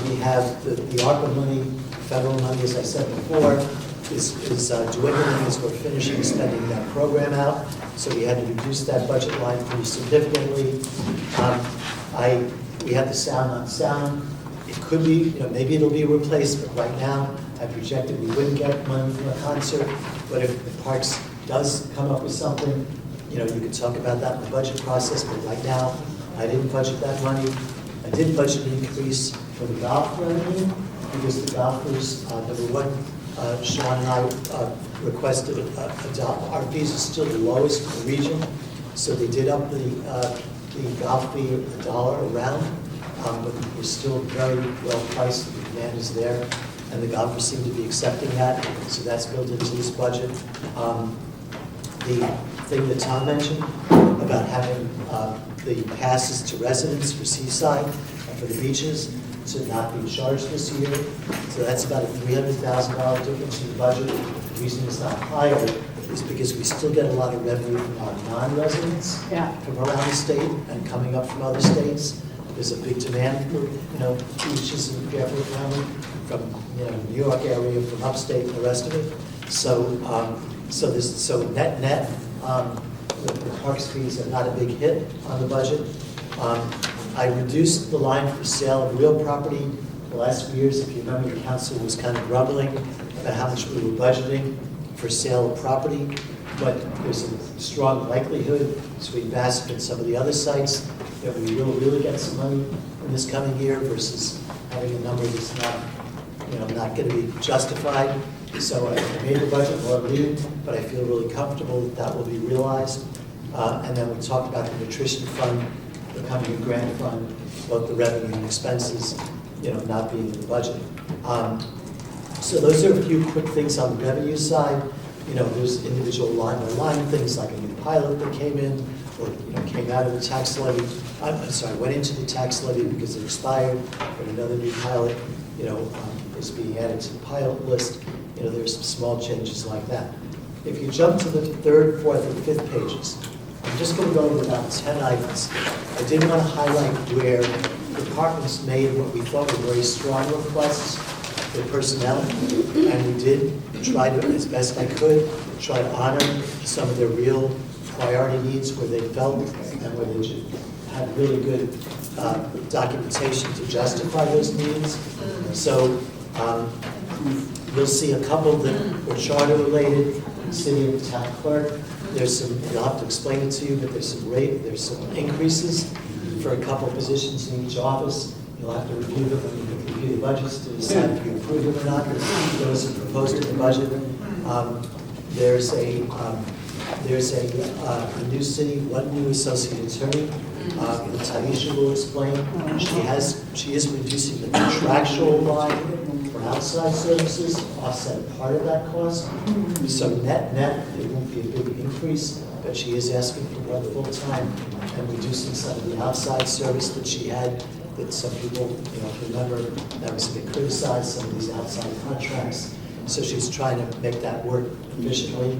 we have the ARPA money, federal money, as I said before, is dwindling as we're finishing spending that program out. So we had to reduce that budget line pretty significantly. We had the sound on sound. It could be, maybe it'll be a replacement. Right now, I projected we wouldn't get money from a concert, but if the Parks does come up with something, you can talk about that in the budget process, but right now, I didn't budget that money. I did budget an increase for the golf revenue, because the golfers, number one, Sean and I requested our fees are still the lowest in the region, so they did up the golf fee $1 a round, but we're still very well priced, the demand is there, and the golfers seem to be accepting that, so that's built into this budget. The thing that Tom mentioned about having the passes to residents for Seaside and for the beaches to not be charged this year. So that's about a $300,000 difference in the budget. The reason it's not higher is because we still get a lot of revenue from our non-residents from around the state and coming up from other states. There's a big demand for, beaches in Fairfield County, from, New York area, from upstate and the rest of it. So, so net, the parks fees are not a big hit on the budget. I reduced the line for sale of real property the last few years. If you remember, the council was kind of grumbling about how much we were budgeting for sale of property, but there's a strong likelihood between Bassett and some of the other sites that we will really get some money in this coming year versus having a number that's not going to be justified. So I made the budget more lean, but I feel really comfortable that will be realized. And then we talked about the nutrition fund becoming a grant fund, both the revenue and expenses, not being in the budget. So those are a few quick things on the revenue side. There's individual line by line things like a new pilot that came in, or came out of the tax levy. Went into the tax levy because it expired, but another new pilot, is being added to the pilot list. There's some small changes like that. If you jump to the 3rd, 4th, and 5th pages, I'm just going to go over about 10 items. I did want to highlight where departments made what we thought were very strong requests for personnel, and we did try to, as best I could, try to honor some of their real priority needs where they felt and where they have really good documentation to justify those meetings. So you'll see a couple that were charter related, city and town clerk. There's some, you'll have to explain it to you, but there's some increases for a couple positions in each office. You'll have to review them when you review the budgets to decide if you approve them or not. Those are proposed in the budget. There's a new city, one new associate attorney. Taisha will explain. She is reducing the contractual line for outside services, to offset part of that cost. So net, it won't be a big increase, but she is asking for one full-time and reducing some of the outside service that she had, that some people, remember, that was a bit criticized, some of these outside contracts. So she's trying to make that work efficiently.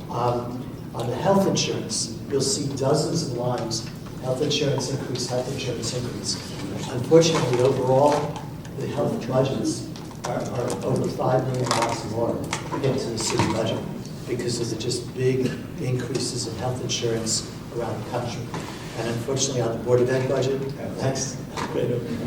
On the health insurance, you'll see dozens of lines, health insurance increase, health insurance increase. Unfortunately, overall, the health budgets are over $5 million more into the city budget because of the just big increases in health insurance around the country. And unfortunately, on the Board of Ed budget,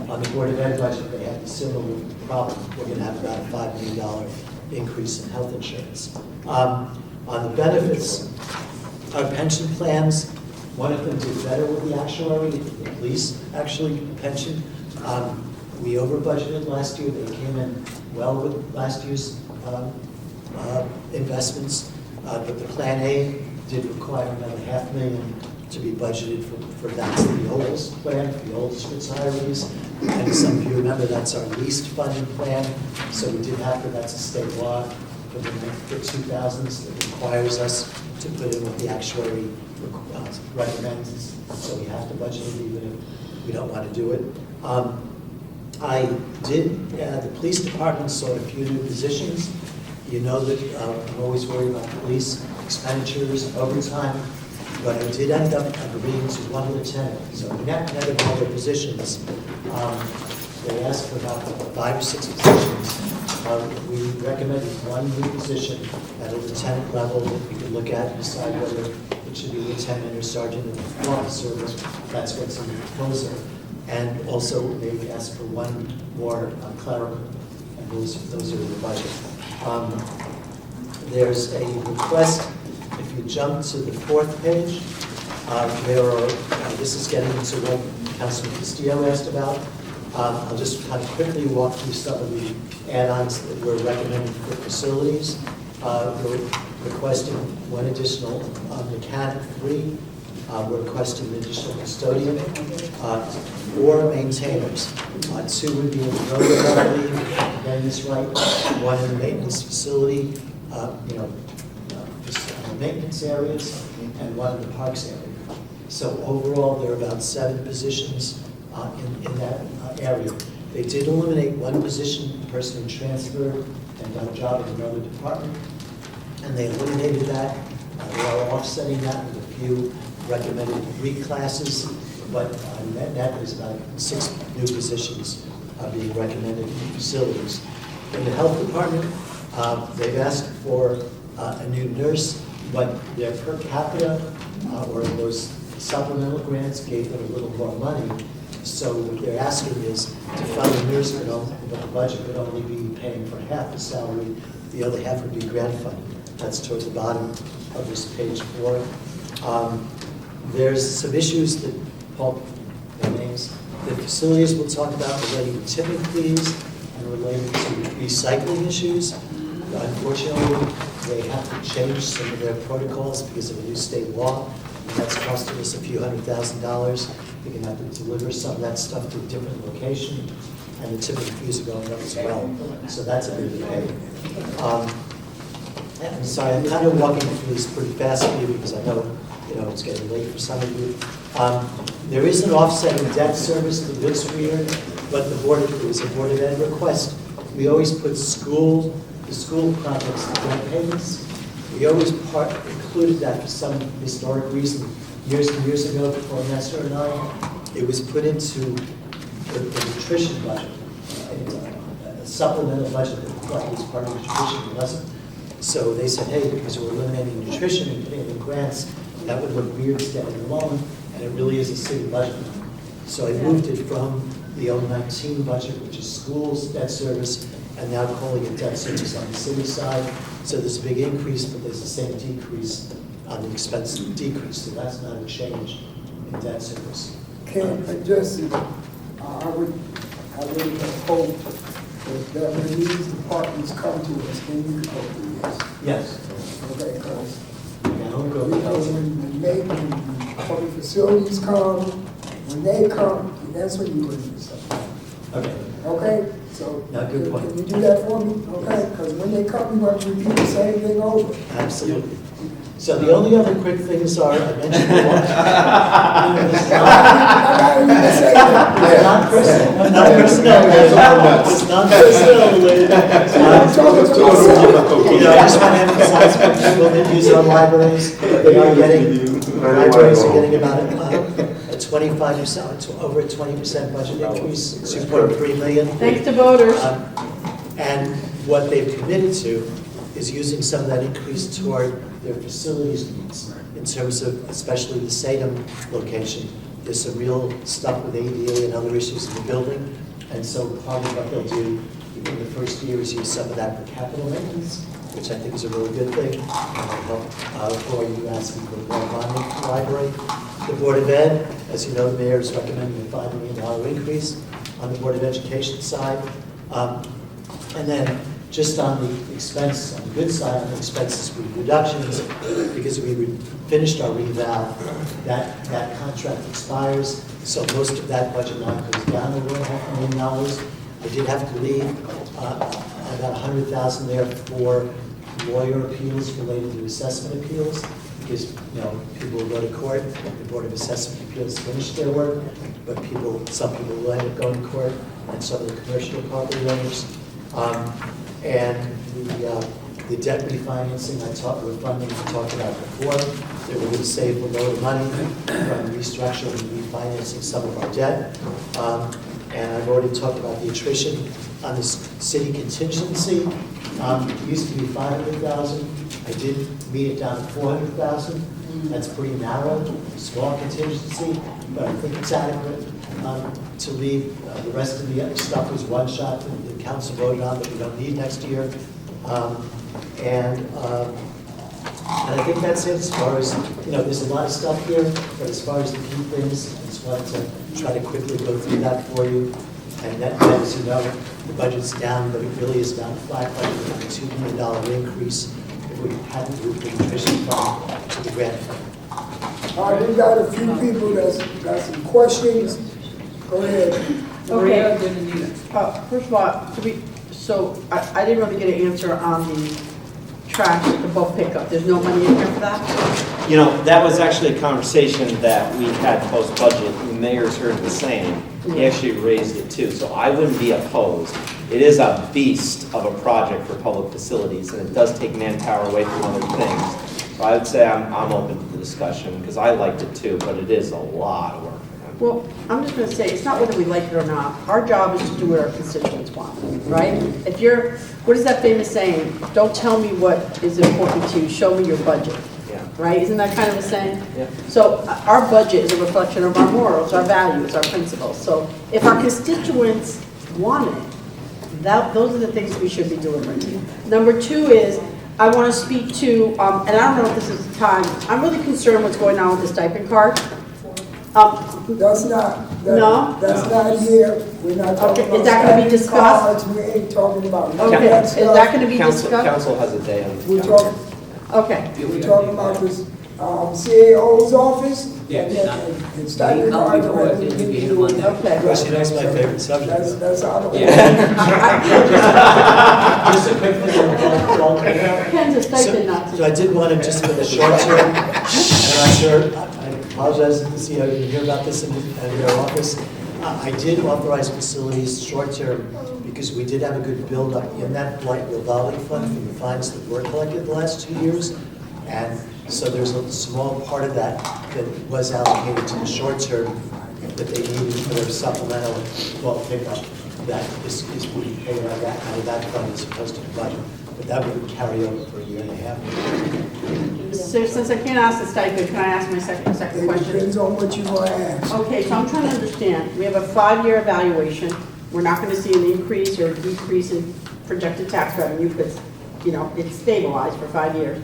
on the Board of Ed budget, they have a similar problem. We're going to have about a $5 million increase in health insurance. On the benefits, our pension plans, one of them did better with the actuary, the police actually pension. We over budgeted last year. They came in well with last year's investments. But the Plan A did require another $500,000 to be budgeted for that, the oldest plan, for the oldest retirees. And some of you remember that's our least funded plan. So we did have to, that's a state law for the 2000s that requires us to put in what the actuary recommends. So we have to budget it even if we don't want to do it. The police department saw a few new positions. You know that I'm always worried about police expenditures and overtime, but I did end up agreeing to one lieutenant. So net of all their positions, they asked for about 5 or 6 positions. We recommended one new position at a lieutenant level that we could look at and decide whether it should be lieutenant or sergeant in the officer. That's what's in the proposal. And also they asked for one more clerical, and those are in the budget. There's a request, if you jump to the 4th page, this is getting into what Councilman Castillo asked about. I'll just kind of quickly walk through some of the add-ons that we're recommending for facilities. We're requesting one additional mechanic, 3. We're requesting an additional custodian, 4 maintainers. 2 would be in the road authority, getting this right, 1 in the maintenance facility, maintenance areas, and 1 in the parks area. So overall, there are about 7 positions in that area. They did eliminate 1 position, the person who transferred and got a job in another department, and they eliminated that. They are offsetting that with a few recommended reclasses, but net there's about 6 new positions being recommended in facilities. In the health department, they've asked for a new nurse, but their per capita or those supplemental grants gave them a little more money. So what they're asking is to fund a nurse, but the budget would only be paying for half the salary. The other half would be grant funded. That's towards the bottom of this page 4. There's some issues that Paul names. The facilities we'll talk about relating to tipping fees and related to recycling issues. Unfortunately, they have to change some of their protocols because of a new state law. And that's costing us a few $100,000. They're going to have to deliver some of that stuff to a different location, and the tipping fees are going up as well. So that's a bit of a pain. I'm sorry, I'm kind of walking through this pretty fast for you because I know it's getting late for some of you. There is an offsetting debt service that looks weird, but it was a Board of Ed request. We always put the school projects in debt payments. We always included that for some historic reason. Years and years ago, before Nestor and I, it was put into the nutrition budget, a supplemental budget that was part of nutrition. It wasn't. So they said, hey, because we're eliminating nutrition and putting in grants, that would look weird standing alone, and it really is a city budget. So I moved it from the 019 budget, which is schools, debt service, and now calling it debt service on the city side. So there's a big increase, but there's the same decrease on the expense decrease, so that's not a change in debt service. Can adjust it. I would hope that when these departments come to us, then you can appropriate. Yes. Okay, because Yeah, I'll go we with know that. when public facilities come, when they come, that's when you bring this up. Okay. Okay, so Yeah, good point. can you do that for me? Okay, because when they come, you want to repeat the same thing over. Absolutely. So the only other quick things are, I mentioned the one. It's not personnel, not personnel related. It's not personnel related. You know, I just want to emphasize for people that use our libraries, they are getting, libraries are getting about a 25%, over a 20% budget increase, 2.3 million. Thanks to voters. And what they've committed to is using some of that increase toward their facilities needs in terms of, especially the Salem location. There's some real stuff with ADA and other issues in the building. And so part of what they'll do in the first year is use some of that for capital maintenance, which I think is a really good thing. And it'll help avoid you asking for more money for the library. The Board of Ed, as you know, the mayor is recommending a $5 million increase on the Board of Education side. And then just on the expense, on the good side, on the expenses with reductions, because we finished our reval, that contract expires, so most of that budget line goes down over $500,000. I did have to leave about $100,000 there for lawyer appeals related to assessment appeals, because, you know, people will go to court, the Board of Assessment Appeals finished their work, but some people will end up going to court, and some of the commercial property owners. And the debt refinancing we're funding, I talked about before, that we're going to save a load of money from restructuring and refinancing some of our debt. And I've already talked about the attrition on the city contingency. It used to be 500,000. I did meet it down to 400,000. That's pretty narrow, small contingency, but I think it's adequate to leave. The rest of the other stuff was one shot that the council voted on that we don't need next year. And I think that's it as far as, you know, there's a lot of stuff here, but as far as the key things, I just wanted to try to quickly go through that for you. And that, as you know, the budget's down, but it really is not a flat budget, with a $2 million increase if we hadn't moved the nutrition fund to the grant fund. All right, we got a few people that's got some questions. Go ahead. Okay. First of all, I didn't really get an answer on the trash, the bulk pickup. There's no money in here for that? You know, that was actually a conversation that we had post-budget. The mayor's heard the same. He actually raised it too, so I wouldn't be opposed. It is a beast of a project for public facilities, and it does take manpower away from other things. So I would say I'm open to the discussion, because I liked it too, but it is a lot of work. Well, I'm just going to say, it's not whether we like it or not. Our job is to do what our constituents want, right? If what is that famous saying? Don't tell me what is important to you, show me your budget. Yeah. Right? Isn't that kind of a saying? Yeah. So our budget is a reflection of our morals, our values, our principles. So if our constituents want it, those are the things we should be delivering. Number two is, I want to speak to, and I don't know if this is the time, I'm really concerned what's going on with the stipend card. That's not here. We're not talking about. Is that going to be discussed? Cards. We ain't talking about. Okay, is that going to be discussed? Council has a day on the We're calendar. talking, Okay. we're talking about this, CAO's office. Yes. And stipend cards. Okay. Actually, that's my favorite subject. That's out of. Just a quick thing. Ken's a stipend not So I did want to just for the short term, and I'm sure, I apologize to see how you hear about this in your office. I did authorize facilities short term because we did have a good buildup in that blight revolving fund from the fines that were collected the last 2 years. And so there's a small part of that was allocated to the short term that they needed for their supplemental bulk pickup that is being paid out of that fund as opposed to the budget. but that would carry over for a year and a half. So since I can't ask the stipend, can I ask my second It question? depends on what you want to ask. Okay, so I'm trying to understand, we have a 5-year evaluation, we're not gonna see an increase or decrease in projected tax revenue, because, you know, it's stabilized for 5 years.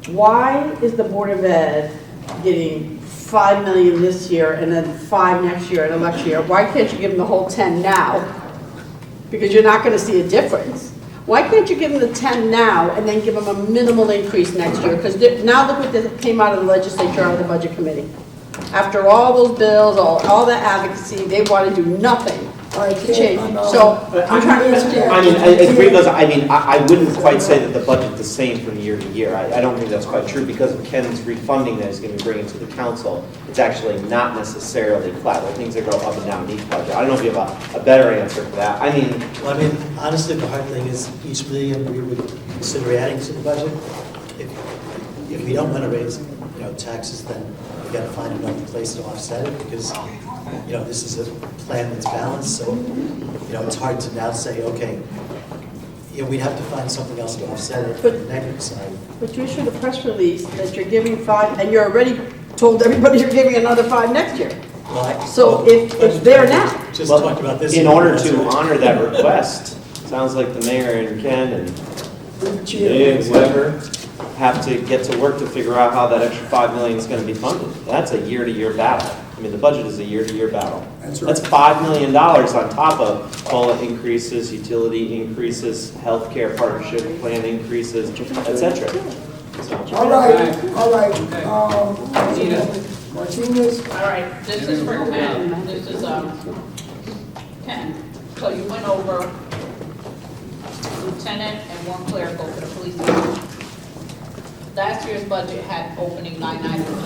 Why is the Board of Ed getting 5 million this year and then 5 next year and the next year? Why can't you give them the whole 10 now? Because you're not gonna see a difference. Why can't you give them the 10 now and then give them a minimal increase next year? Because now look what came out of the legislature, out of the budget committee. After all those bills, all that advocacy, they want to do nothing to change. So I'm trying to understand. I mean, I agree, Liz. I mean, I wouldn't quite say that the budget's the same from year to year. I don't think that's quite true because of Ken's refunding that he's going to bring into the council. It's actually not necessarily flat. There are things that go up and down in each budget. I don't know if you have a better answer for that. I mean, Well, I mean, honestly, the hard thing is each million we would consider adding to the budget. If we don't want to raise, taxes, then we got to find another place to offset it because, this is a plan that's balanced. So, it's hard to now say, okay, we'd have to find something else to offset it for the negative side. But you issued a press release that you're giving 5, and you're already told everybody you're giving another 5 next year. So if it's there now. Just talked about this. in order to honor that request, sounds like the mayor and Ken and whoever have to get to work to figure out how that extra 5 million is going to be funded. That's a year-to-year battle. I mean, the budget is a year-to-year battle. That's right. That's $5 million on top of COLA increases, utility increases, healthcare partnership plan increases, etc. All right. Martinez. All right, this is for Ken. This is, Ken. So you went over lieutenant and 1 clerical for the police department. Last year's budget had opening line items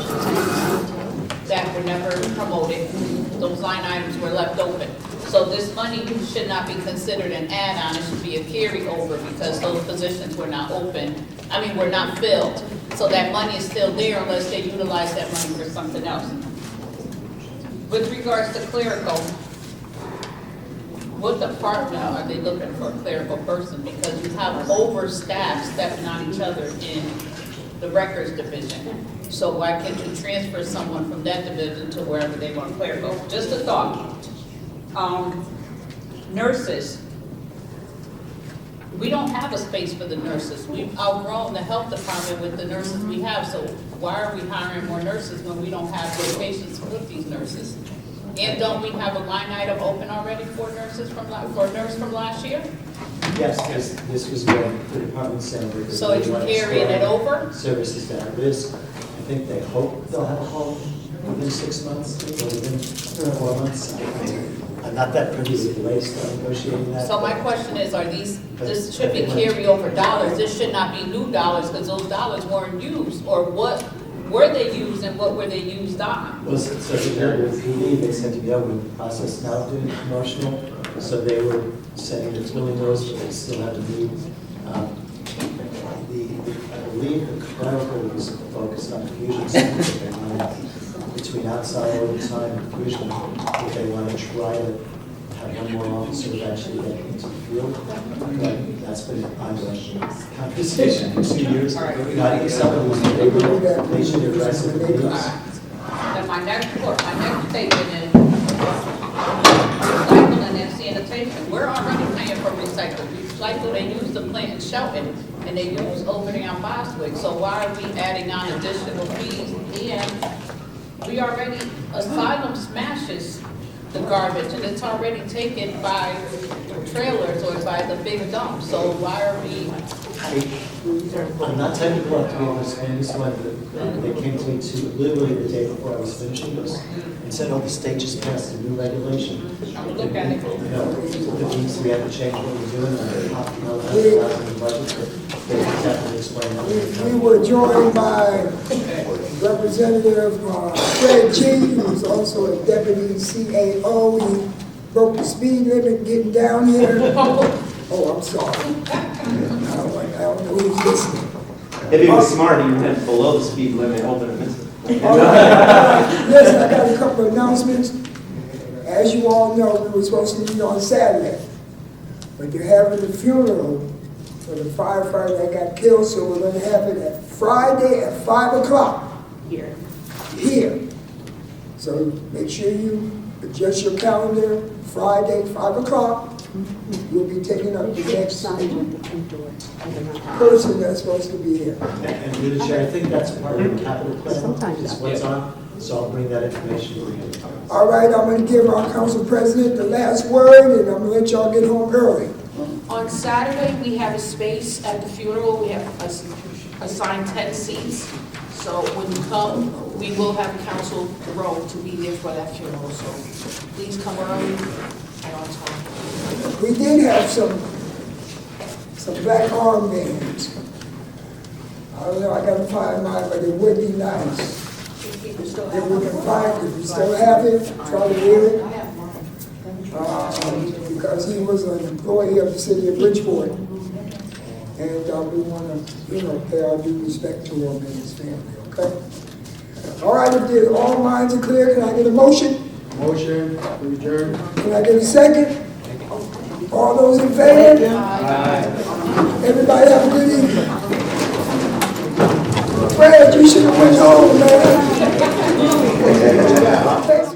that were never promoted. Those line items were left open. So this money should not be considered an add-on, it should be a carryover because those positions were not were not filled. So that money is still there unless they utilize that money for something else. With regards to clerical, what department are they looking for a clerical person? Because you have overstaffed stepping on each other in the records division. So why can't you transfer someone from that division to wherever they want clerical? Just a thought. Nurses. We don't have a space for the nurses. We've outgrown the health department with the nurses we have. So why are we hiring more nurses when we don't have locations with these nurses? And don't we have a line item open already for nurses for a nurse from last year? Yes, this was where the department center. So it's carrying it over? Services down. I think they hope they'll have a home within 6 months, or within 4 months. I'm not that privy to the latest negotiating that. So my question is, this should be carryover dollars, this should not be new dollars, because those dollars weren't used, or what were they used and what were they used on? Well, so together with PD, they said together with the process now doing promotional, so they were saying it's filling those, but they still have to meet. I believe the clerical was focused on fusion centers, they wanted between outside overtime and fusion, if they want to try to have one more officer that actually get into the field. But that's been an ongoing conversation for 2 years. I think someone was able they should address it. Then my next statement is recycling and sanitation. We're already paying for recycle. Recycle, they use the plant in Shelton and they use opening on Boswick. So why are we adding on additional fees? And we already, Asylum smashes the garbage and it's already taken by trailers or by the big dump. So why are we? I'm not technical enough to be able to explain this one, but they came to me literally the day before I was finishing this and said, the state just passed a new regulation. Look at it. It means we have to change what we're doing, and they're talking about the budget, but they have to explain. We were joined by Representative Fred G., who's also a deputy CAO. He broke the speed limit getting down here. Oh, I'm sorry. I don't know who's listening. if he was smart, he went below the speed limit, hoping to miss it. Listen, I got a couple of announcements. As you all know, we were supposed to meet on Saturday, but they're having a funeral for the firefighter that got killed, so we're gonna have it at Friday at 5 o'clock Here. here. So make sure you adjust your calendar, Friday, 5 o'clock. We'll be taking up the next person that's supposed to be here. And through the chair, I think that's part of the capital plan, is what's on, so I'll bring that information to you. All right, I'm gonna give our council president the last word, and I'm gonna let y'all get home early. On Saturday, we have a space at the funeral, we have assigned 10 seats. So when you come, we will have council row to be there for that funeral, so please come early and on time. We did have some black armbands. I don't know, I gotta find mine, but it would be nice. If we can find it, if we still have it, try to wear it. Because he was an employee of the City of Bridgeport. And we wanna, pay our due respect to him and his family, okay? All right, if all minds are clear, can I get a motion? Motion, to adjourn. Can I get a second? All those in favor? Everybody have a good evening. Fred, you should have went home, man.